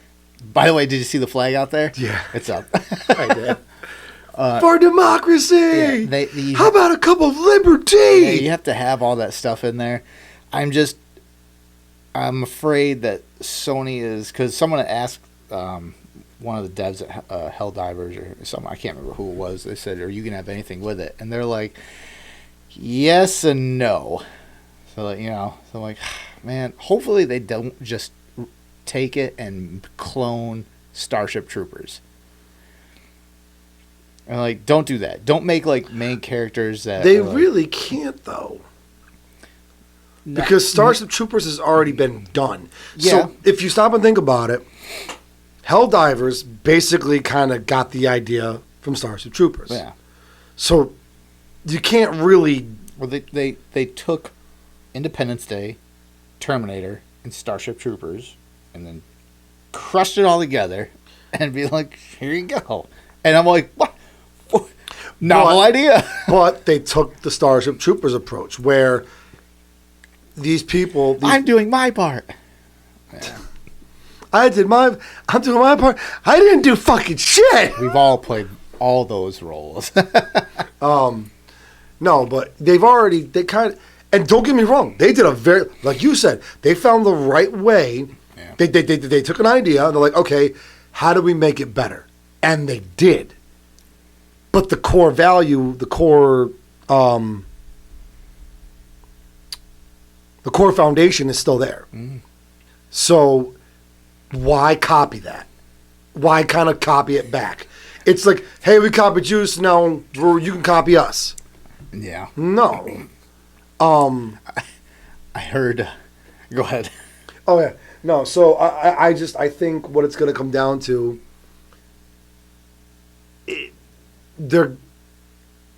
By the way, did you see the flag out there? Yeah, it's up. I did. For democracy. Yeah, how about a cup of liberty? Yeah, you have to have all that stuff in there. I'm afraid that Sony is, because someone asked one of the devs at Helldivers or something, I can't remember who it was. They said, "Are you gonna have anything with it?" And they're like, "Yes and no." So like, so like, man, hopefully they don't just take it and clone Starship Troopers. And like, don't do that. Don't make like main characters that they really can't though. Because Starship Troopers has already been done. Yeah. So if you stop and think about it, Helldivers basically kind of got the idea from Starship Troopers. Yeah. So you can't really... Well, they took Independence Day, Terminator, and Starship Troopers, and then crushed it all together and be like, here you go. And I'm like, what? Novel idea. But they took the Starship Troopers approach where... These people... I'm doing my part. Yeah. I'm doing my part. I didn't do fucking shit. We've all played all those roles. No, but they kind of... And don't get me wrong. They did a very... Like you said, they found the right way. Yeah. They took an idea and they're like, okay, how do we make it better? And they did. But the core value, the core foundation is still there. Mm. So why copy that? Why kind of copy it back? It's like, hey, we copied you, so now you can copy us. Yeah. No. I heard. Go ahead. Oh yeah. No. So I think what it's going to come down to.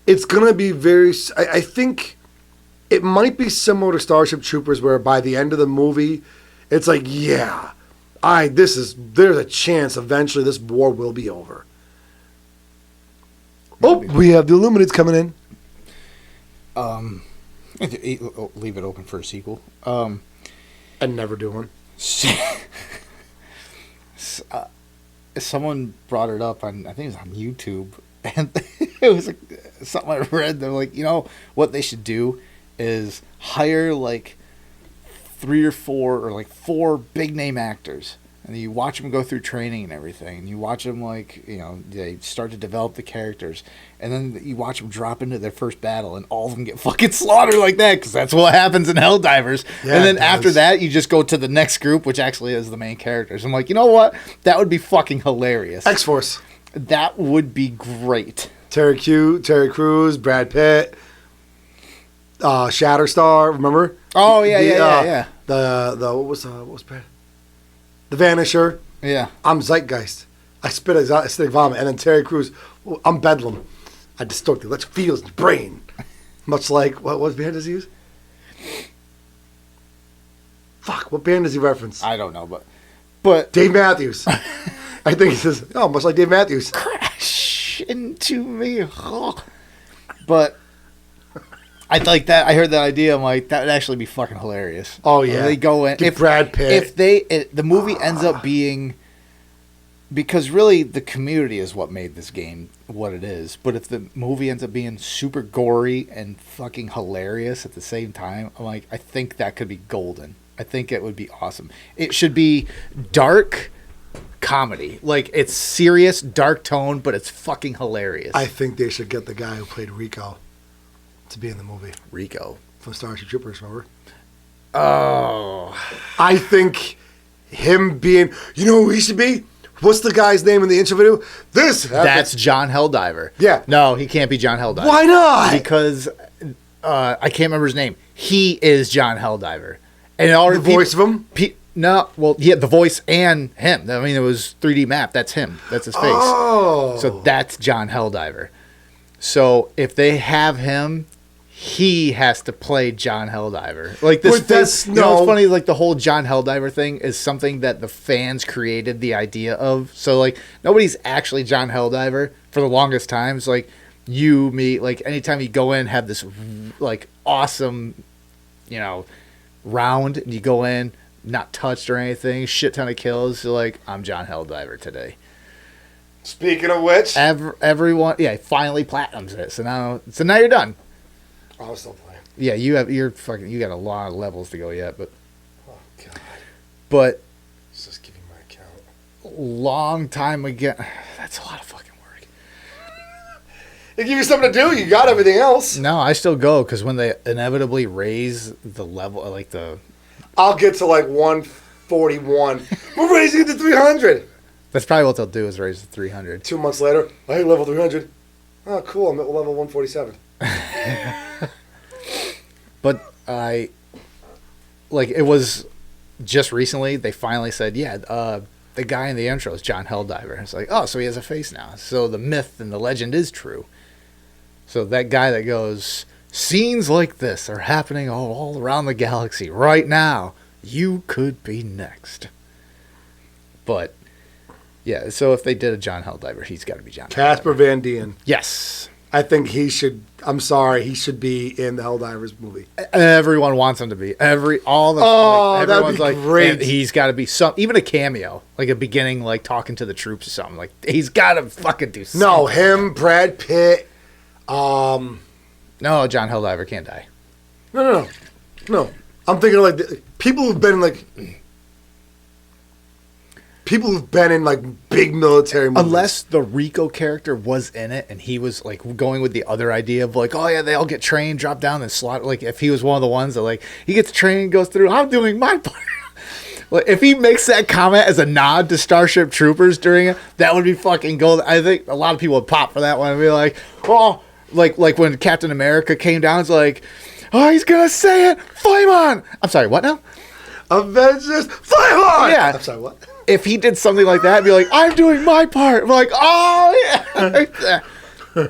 It's going to be very. I think. It might be similar to Starship Troopers, where by the end of the movie, it's like, yeah, there's a chance eventually this war will be over. Maybe. Oh, we have the Illuminates coming in. Leave it open for a sequel. And never do one. Someone brought it up on, I think it was on YouTube, and it was something I read. They're like, what they should do is hire like 3 or 4 or like 4 big name actors, and you watch them go through training and everything, and you watch them like they start to develop the characters, and then you watch them drop into their first battle, and all of them get fucking slaughtered like that, because that's what happens in Helldivers. Yeah, and then after that, you just go to the next group, which actually is the main characters. I'm like, you know what? That would be fucking hilarious. X-Force. That would be great. Terry Crews, Brad Pitt. Shatterstar, remember? Oh yeah. The what was Brad? The Vanisher. Yeah. I'm Zeitgeist. I spit acidic vomit, and then Terry Crews. I'm Bedlam. I distort the electric fields in your brain, much like what band does he use? Fuck, what band does he reference? I don't know, but Dave Matthews. I think he says, much like Dave Matthews. Crash into me, but. I like that. I heard that idea. I'm like, that would actually be fucking hilarious. Oh yeah, they go in. If Brad Pitt. If the movie ends up being, because really the community is what made this game what it is. But if the movie ends up being super gory and fucking hilarious at the same time, I'm like, I think that could be golden. I think it would be awesome. It should be dark comedy, like it's serious, dark tone, but it's fucking hilarious. I think they should get the guy who played Rico to be in the movie. Rico from Starship Troopers, remember? Oh. I think him being, who he should be? What's the guy's name in the intro video? That's John Helldiver. Yeah. No, he can't be John Helldiver. Why not? Because I can't remember his name. He is John Helldiver. And the voice of him? No, well, yeah, the voice and him. I mean, it was 3D map. That's him. That's his face. Oh. So that's John Helldiver. So if they have him, he has to play John Helldiver. Like this. But that's you know what's funny? Like the whole John Helldiver thing is something that the fans created the idea of. So like nobody's actually John Helldiver for the longest time. It's like you, me, like anytime you go in, have this like awesome, you know, round, and you go in. Not touched or anything, shit ton of kills. You're like, I'm John Helldiver today. Speaking of which, everyone, yeah, finally platinums it. So now you're done. I was still playing. Yeah, you got a lot of levels to go yet, but Oh God. But Let's just give you my account. long time again. That's a lot of fucking work. They give you something to do. You got everything else. No, I still go because when they inevitably raise the level, like I'll get to like 141. We're raising it to 300. that's probably what they'll do is raise to 300. 2 months later, I hit level 300. Oh, cool. I'm at level 147. But it was just recently they finally said, yeah, the guy in the intro is John Helldiver. It's like, oh, so he has a face now. So the myth and the legend is true. So that guy that goes, scenes like this are happening all around the galaxy right now. You could be next. But, yeah, so if they did a John Helldiver, he's got to be John Casper Helldiver. Van Dien. Yes. I think he should. I'm sorry, he should be in the Helldivers movie. Everyone wants him to be. That'd be great. And he's got to be even a cameo, like a beginning, like talking to the troops or something. Like he's got to fucking do something. No, him, Brad Pitt. No, John Helldiver can't die. No. I'm thinking of like people who've been in like big military movies. Unless the Rico character was in it and he was like going with the other idea of like, oh yeah, they all get trained, drop down and slaughter. Like if he was one of the ones that like he gets trained, goes through, I'm doing my part. Like if he makes that comment as a nod to Starship Troopers during it, that would be fucking gold. I think a lot of people would pop for that one and be like, oh, like when Captain America came down, it's like, oh, he's gonna say it, flame on. I'm sorry, what now? Avengers, flame on. Yeah. I'm sorry, what? If he did something like that, I'd be like, I'm doing my part. I'm like, oh, yeah.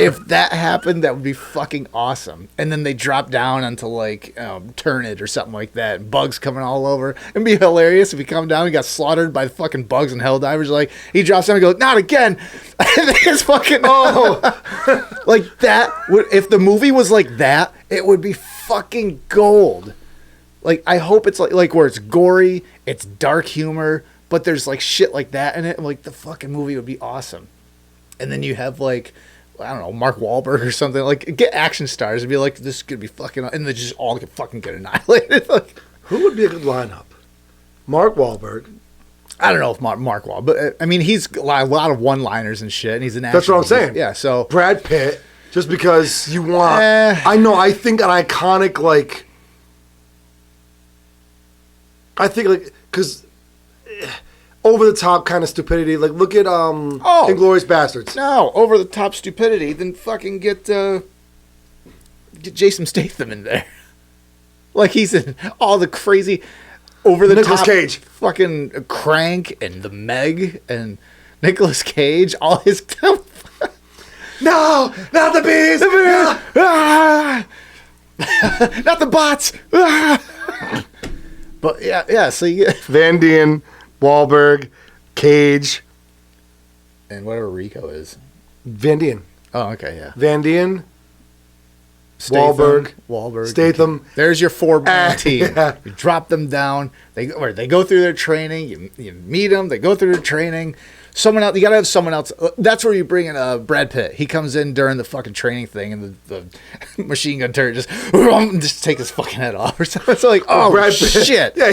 If that happened, that would be fucking awesome. And then they drop down onto, like, Turnid or something like that. And bugs coming all over. It'd be hilarious if he come down and got slaughtered by fucking bugs and Helldivers. Like, he drops down and goes, not again. It's fucking, like, that. If the movie was like that, it would be fucking gold. Like, I hope it's like where it's gory, it's dark humor, but there's like shit like that in it. Like the fucking movie would be awesome. And then you have like, I don't know, Mark Wahlberg or something. Like get action stars and be like, this could be fucking, and they just all fucking get annihilated. Like, who would be a good lineup? Mark Wahlberg. I don't know if Mark Wahlberg, but I mean he's a lot of one-liners and shit, and he's an action. That's what I'm saying. Yeah, so Brad Pitt, just because you want. I think an iconic like. I think like because over the top kind of stupidity. Like look at Inglourious Bastards. No, over the top stupidity. Then fucking get Jason Statham in there. Like he's in all the crazy over the Nicolas top Cage, fucking Crank and the Meg and Nicolas Cage. All his no, not the bees. The bees. Ah! Not the bots. Ah! But yeah. So you get Van Dien, Wahlberg, Cage, and whatever Rico is. Van Dien. Oh, okay, yeah. Van Dien, Wahlberg, Statham. There's your 4-man team. Yeah. You drop them down. They go through their training. You meet them. They go through their training. Someone else. You gotta have someone else. That's where you bring in Brad Pitt. He comes in during the fucking training thing, and the machine gun turret just take his fucking head off or something. It's like, oh Brad Pitt. shit. Yeah,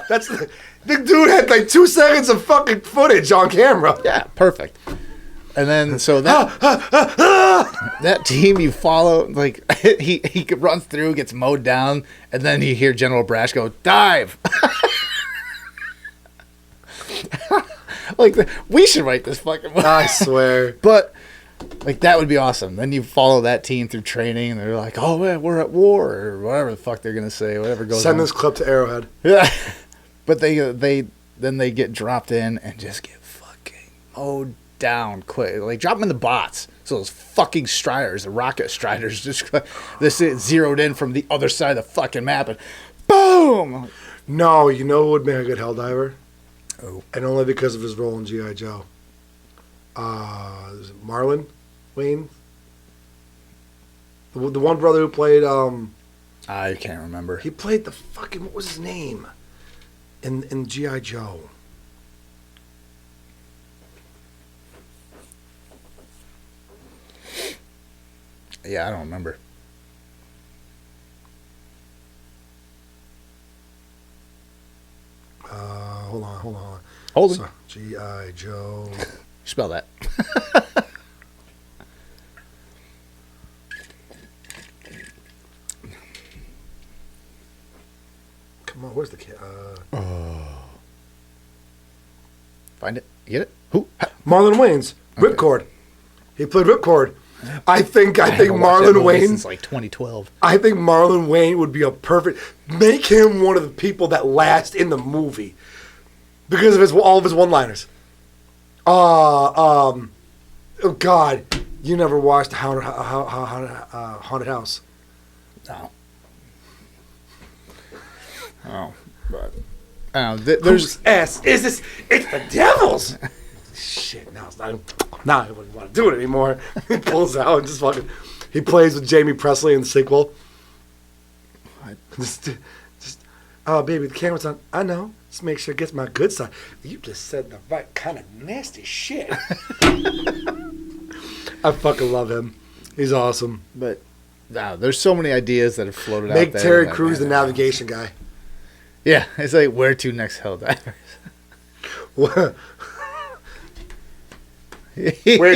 that's the dude had like 2 seconds of fucking footage on camera. Yeah, perfect. And then so that that team you follow, like he runs through, gets mowed down, and then you hear General Brash go dive. Like, we should write this fucking movie. I swear. But, like, that would be awesome. Then you follow that team through training, and they're like, oh, man, we're at war, or whatever the fuck they're going to say, whatever goes on. Send this clip to Arrowhead. Yeah. But then they get dropped in and just get fucking mowed down quick. Like, drop them in the bots. So those fucking Striders, the rocket Striders, just this is zeroed in from the other side of the fucking map, and boom! No, you know who would make a good Helldiver? Oh. And only because of his role in G.I. Joe. Is it Marlon Wayne? The one brother who played, I can't remember. he played the fucking, what was his name? In G.I. Joe. Yeah, I don't remember. Hold on. Hold it. So, G.I. Joe. Spell that. Come on, where's the kid? Find it. Get it? Who? Marlon Wayans. Ripcord. He played Ripcord. I think haven't watched that Marlon movie Wayne. since like 2012. I think Marlon Wayne would be a perfect. Make him one of the people that last in the movie because of all of his one-liners. Oh God, you never watched Haunted House? No. Oh, but there's Whose ass is this? It's the devil's. Shit, now it's not. Now I wouldn't want to do it anymore. He pulls out and just fucking. He plays with Jamie Presley in the sequel. Just, oh baby, the camera's on. I know. Just make sure it gets my good side. You just said the right kind of nasty shit. I fucking love him. He's awesome. But there's so many ideas that have floated out Make there. Terry that, Crews the man, navigation guy. Yeah, it's like where to next Helldivers. Where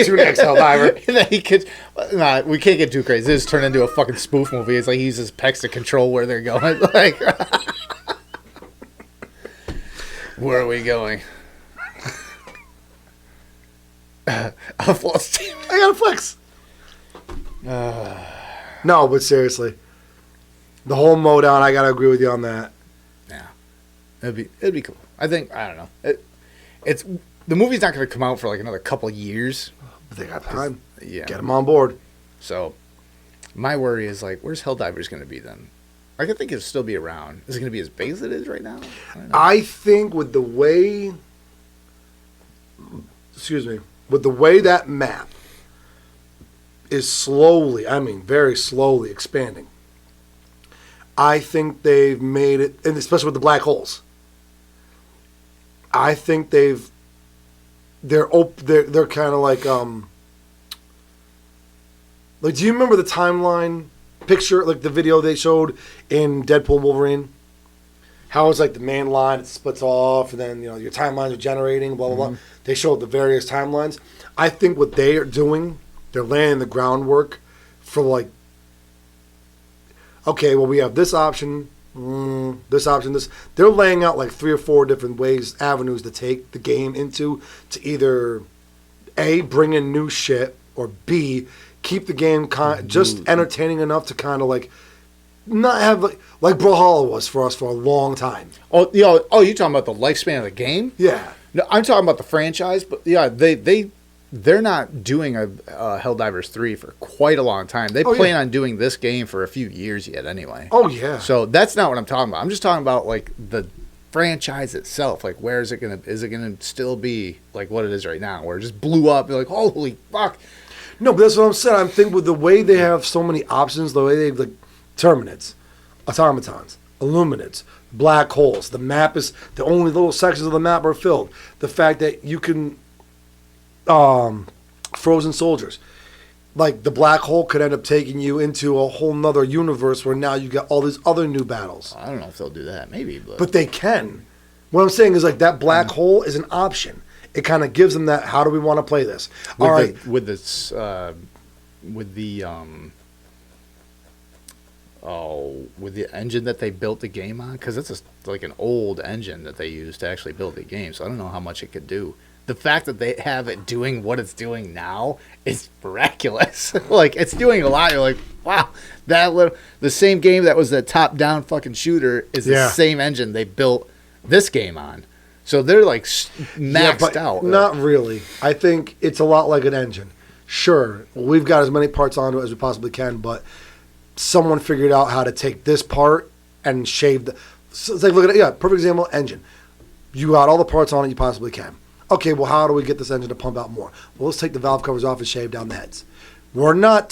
to next, Helldiver? We can't get too crazy. This turned into a fucking spoof movie. It's like he uses pecs to control where they're going. Like, where are we going? I'll flex. I got a flex. No, but seriously, the whole mowdown. I gotta agree with you on that. Yeah, it'd be cool. I think I don't know. It's the movie's not going to come out for like another couple years. But they got time. Yeah, Get them on board. So my worry is like, where's Helldivers going to be then? Like, I think it'll still be around. Is it going to be as big as it is right now? I think with the way, with the way that map is slowly, I mean very slowly expanding, I think they've made it, and especially with the black holes, I think they're kind of like do you remember the timeline picture, like the video they showed in Deadpool and Wolverine? How it's like the main line, it splits off, and then your timelines are generating, blah blah blah. They showed the various timelines. I think what they are doing, they're laying the groundwork for like, okay, well we have this option, this option, this. They're laying out like 3 or 4 different avenues to take the game into, to either A, bring in new shit, or B, keep the game just entertaining enough to kind of like not have like Brawlhalla was for us for a long time. Oh, you're talking about the lifespan of the game? Yeah. No, I'm talking about the franchise, but yeah, they're not doing a Helldivers 3 for quite a long time. They plan on doing this game for a few years yet anyway. Oh, yeah. So that's not what I'm talking about. I'm just talking about like the franchise itself. Like, where is it going to still be like what it is right now, where it just blew up? You're like, holy fuck. No, but that's what I'm saying. I'm thinking with the way they have so many options, the way they have like Terminids, automatons, Illuminates, black holes. The map is, the only little sections of the map are filled. The fact that you can frozen soldiers. Like the black hole could end up taking you into a whole nother universe where now you got all these other new battles. I don't know if they'll do that. Maybe, but they can. What I'm saying is like that black hole is an option. It kind of gives them that. How do we want to play this? All right, with the with the engine that they built the game on, because it's like an old engine that they used to actually build the game. So I don't know how much it could do. The fact that they have it doing what it's doing now is miraculous. Like, it's doing a lot. You're like, wow, the same game that was the top-down fucking shooter is the same engine they built this game on. So they're like maxed out. Not really. I think it's a lot like an engine. Sure, we've got as many parts onto it as we possibly can, but someone figured out how to take this part and shave the. So it's like, look at it. Perfect example, engine. You got all the parts on it you possibly can. Okay, well, how do we get this engine to pump out more? Well, let's take the valve covers off and shave down the heads. We're not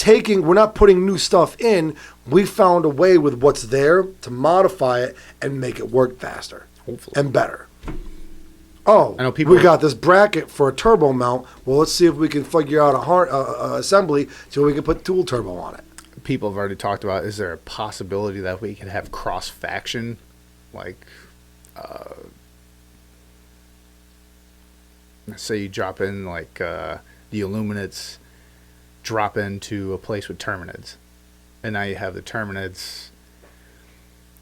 putting new stuff in. We found a way with what's there to modify it and make it work faster. Hopefully. And better. Oh, I know people we got this bracket for a turbo mount. Well, let's see if we can figure out a assembly so we can put dual turbo on it. People have already talked about, is there a possibility that we could have cross-faction, like, say you drop in, like, the Illuminates drop into a place with Terminids, and now you have the Terminids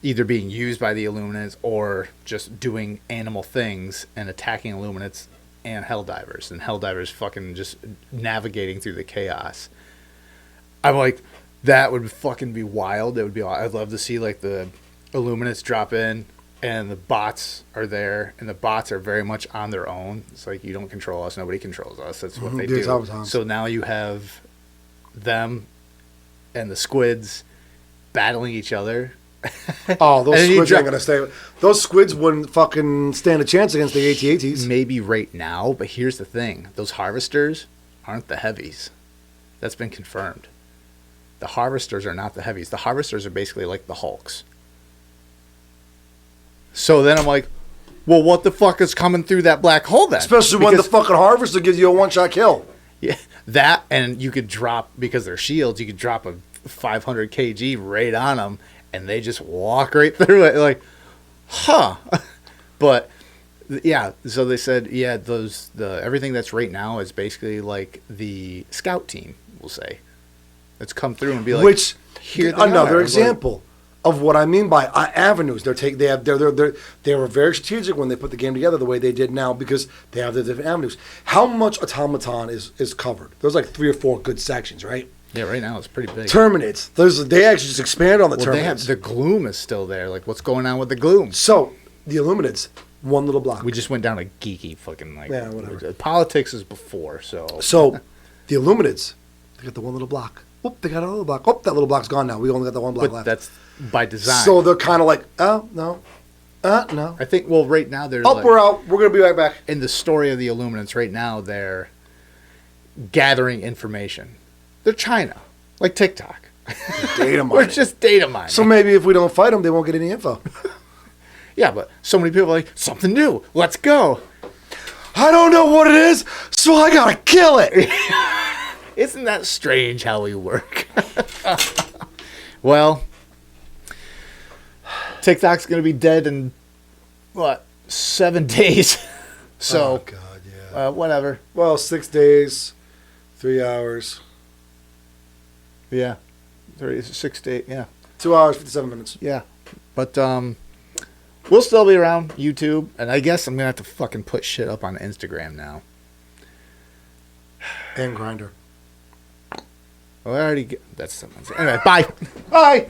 either being used by the Illuminates or just doing animal things and attacking Illuminates and Helldivers, and Helldivers fucking just navigating through the chaos. I'm like, that would fucking be wild. It would be. I'd love to see like the Illuminates drop in, and the bots are there, and the bots are very much on their own. It's like, you don't control us, nobody controls us. That's what they do. So now you have them and the squids battling each other. Oh, those squids aren't gonna stay. Those squids wouldn't fucking stand a chance against the AT-ATs. Maybe right now, but here's the thing: those harvesters aren't the heavies. That's been confirmed. The harvesters are not the heavies. The harvesters are basically like the Hulks. So then I'm like, well, what the fuck is coming through that black hole then? Especially when the fucking harvester gives you a one-shot kill. Yeah, that, and you could drop, because they're shields, you could drop a 500 kg right on them, and they just walk right through it. Like, huh. But yeah, so they said, yeah, everything that's right now is basically like the scout team, we'll say. It's come through and be like, which here another example of what I mean by avenues. They were very strategic when they put the game together the way they did now, because they have the different avenues. How much Automaton is covered? There's like 3 or 4 good sections, right? Yeah, right now it's pretty big. Terminids. They actually just expand on the Terminids. They have the Gloom is still there. Like, what's going on with the Gloom? So the Illuminids, one little block. We just went down a geeky fucking like. Yeah, whatever. Politics is before, so. So the Illuminids, they got the one little block. Whoop, they got a little block. Whoop, that little block's gone now. We only got the one block left. That's by design. So they're kind of like, oh, no. No. I think, well, right now they're we're out. We're going to be right back. In the story of the Illuminants, right now they're gathering information. They're China, like TikTok. Data mining. We're just data mining. So maybe if we don't fight them, they won't get any info. Yeah, but so many people are like, something new. Let's go. I don't know what it is, so I got to kill it. Isn't that strange how we work? Well, TikTok's going to be dead in, 7 days? So, oh, God, yeah. Whatever. Well, 6 days, 3 hours. Yeah. 6 days, yeah. 2 hours, 57 minutes. Yeah. But, we'll still be around YouTube, and I guess I'm going to have to fucking put shit up on Instagram now. And Grindr. Well, I already get... That's something. Anyway, bye. Bye.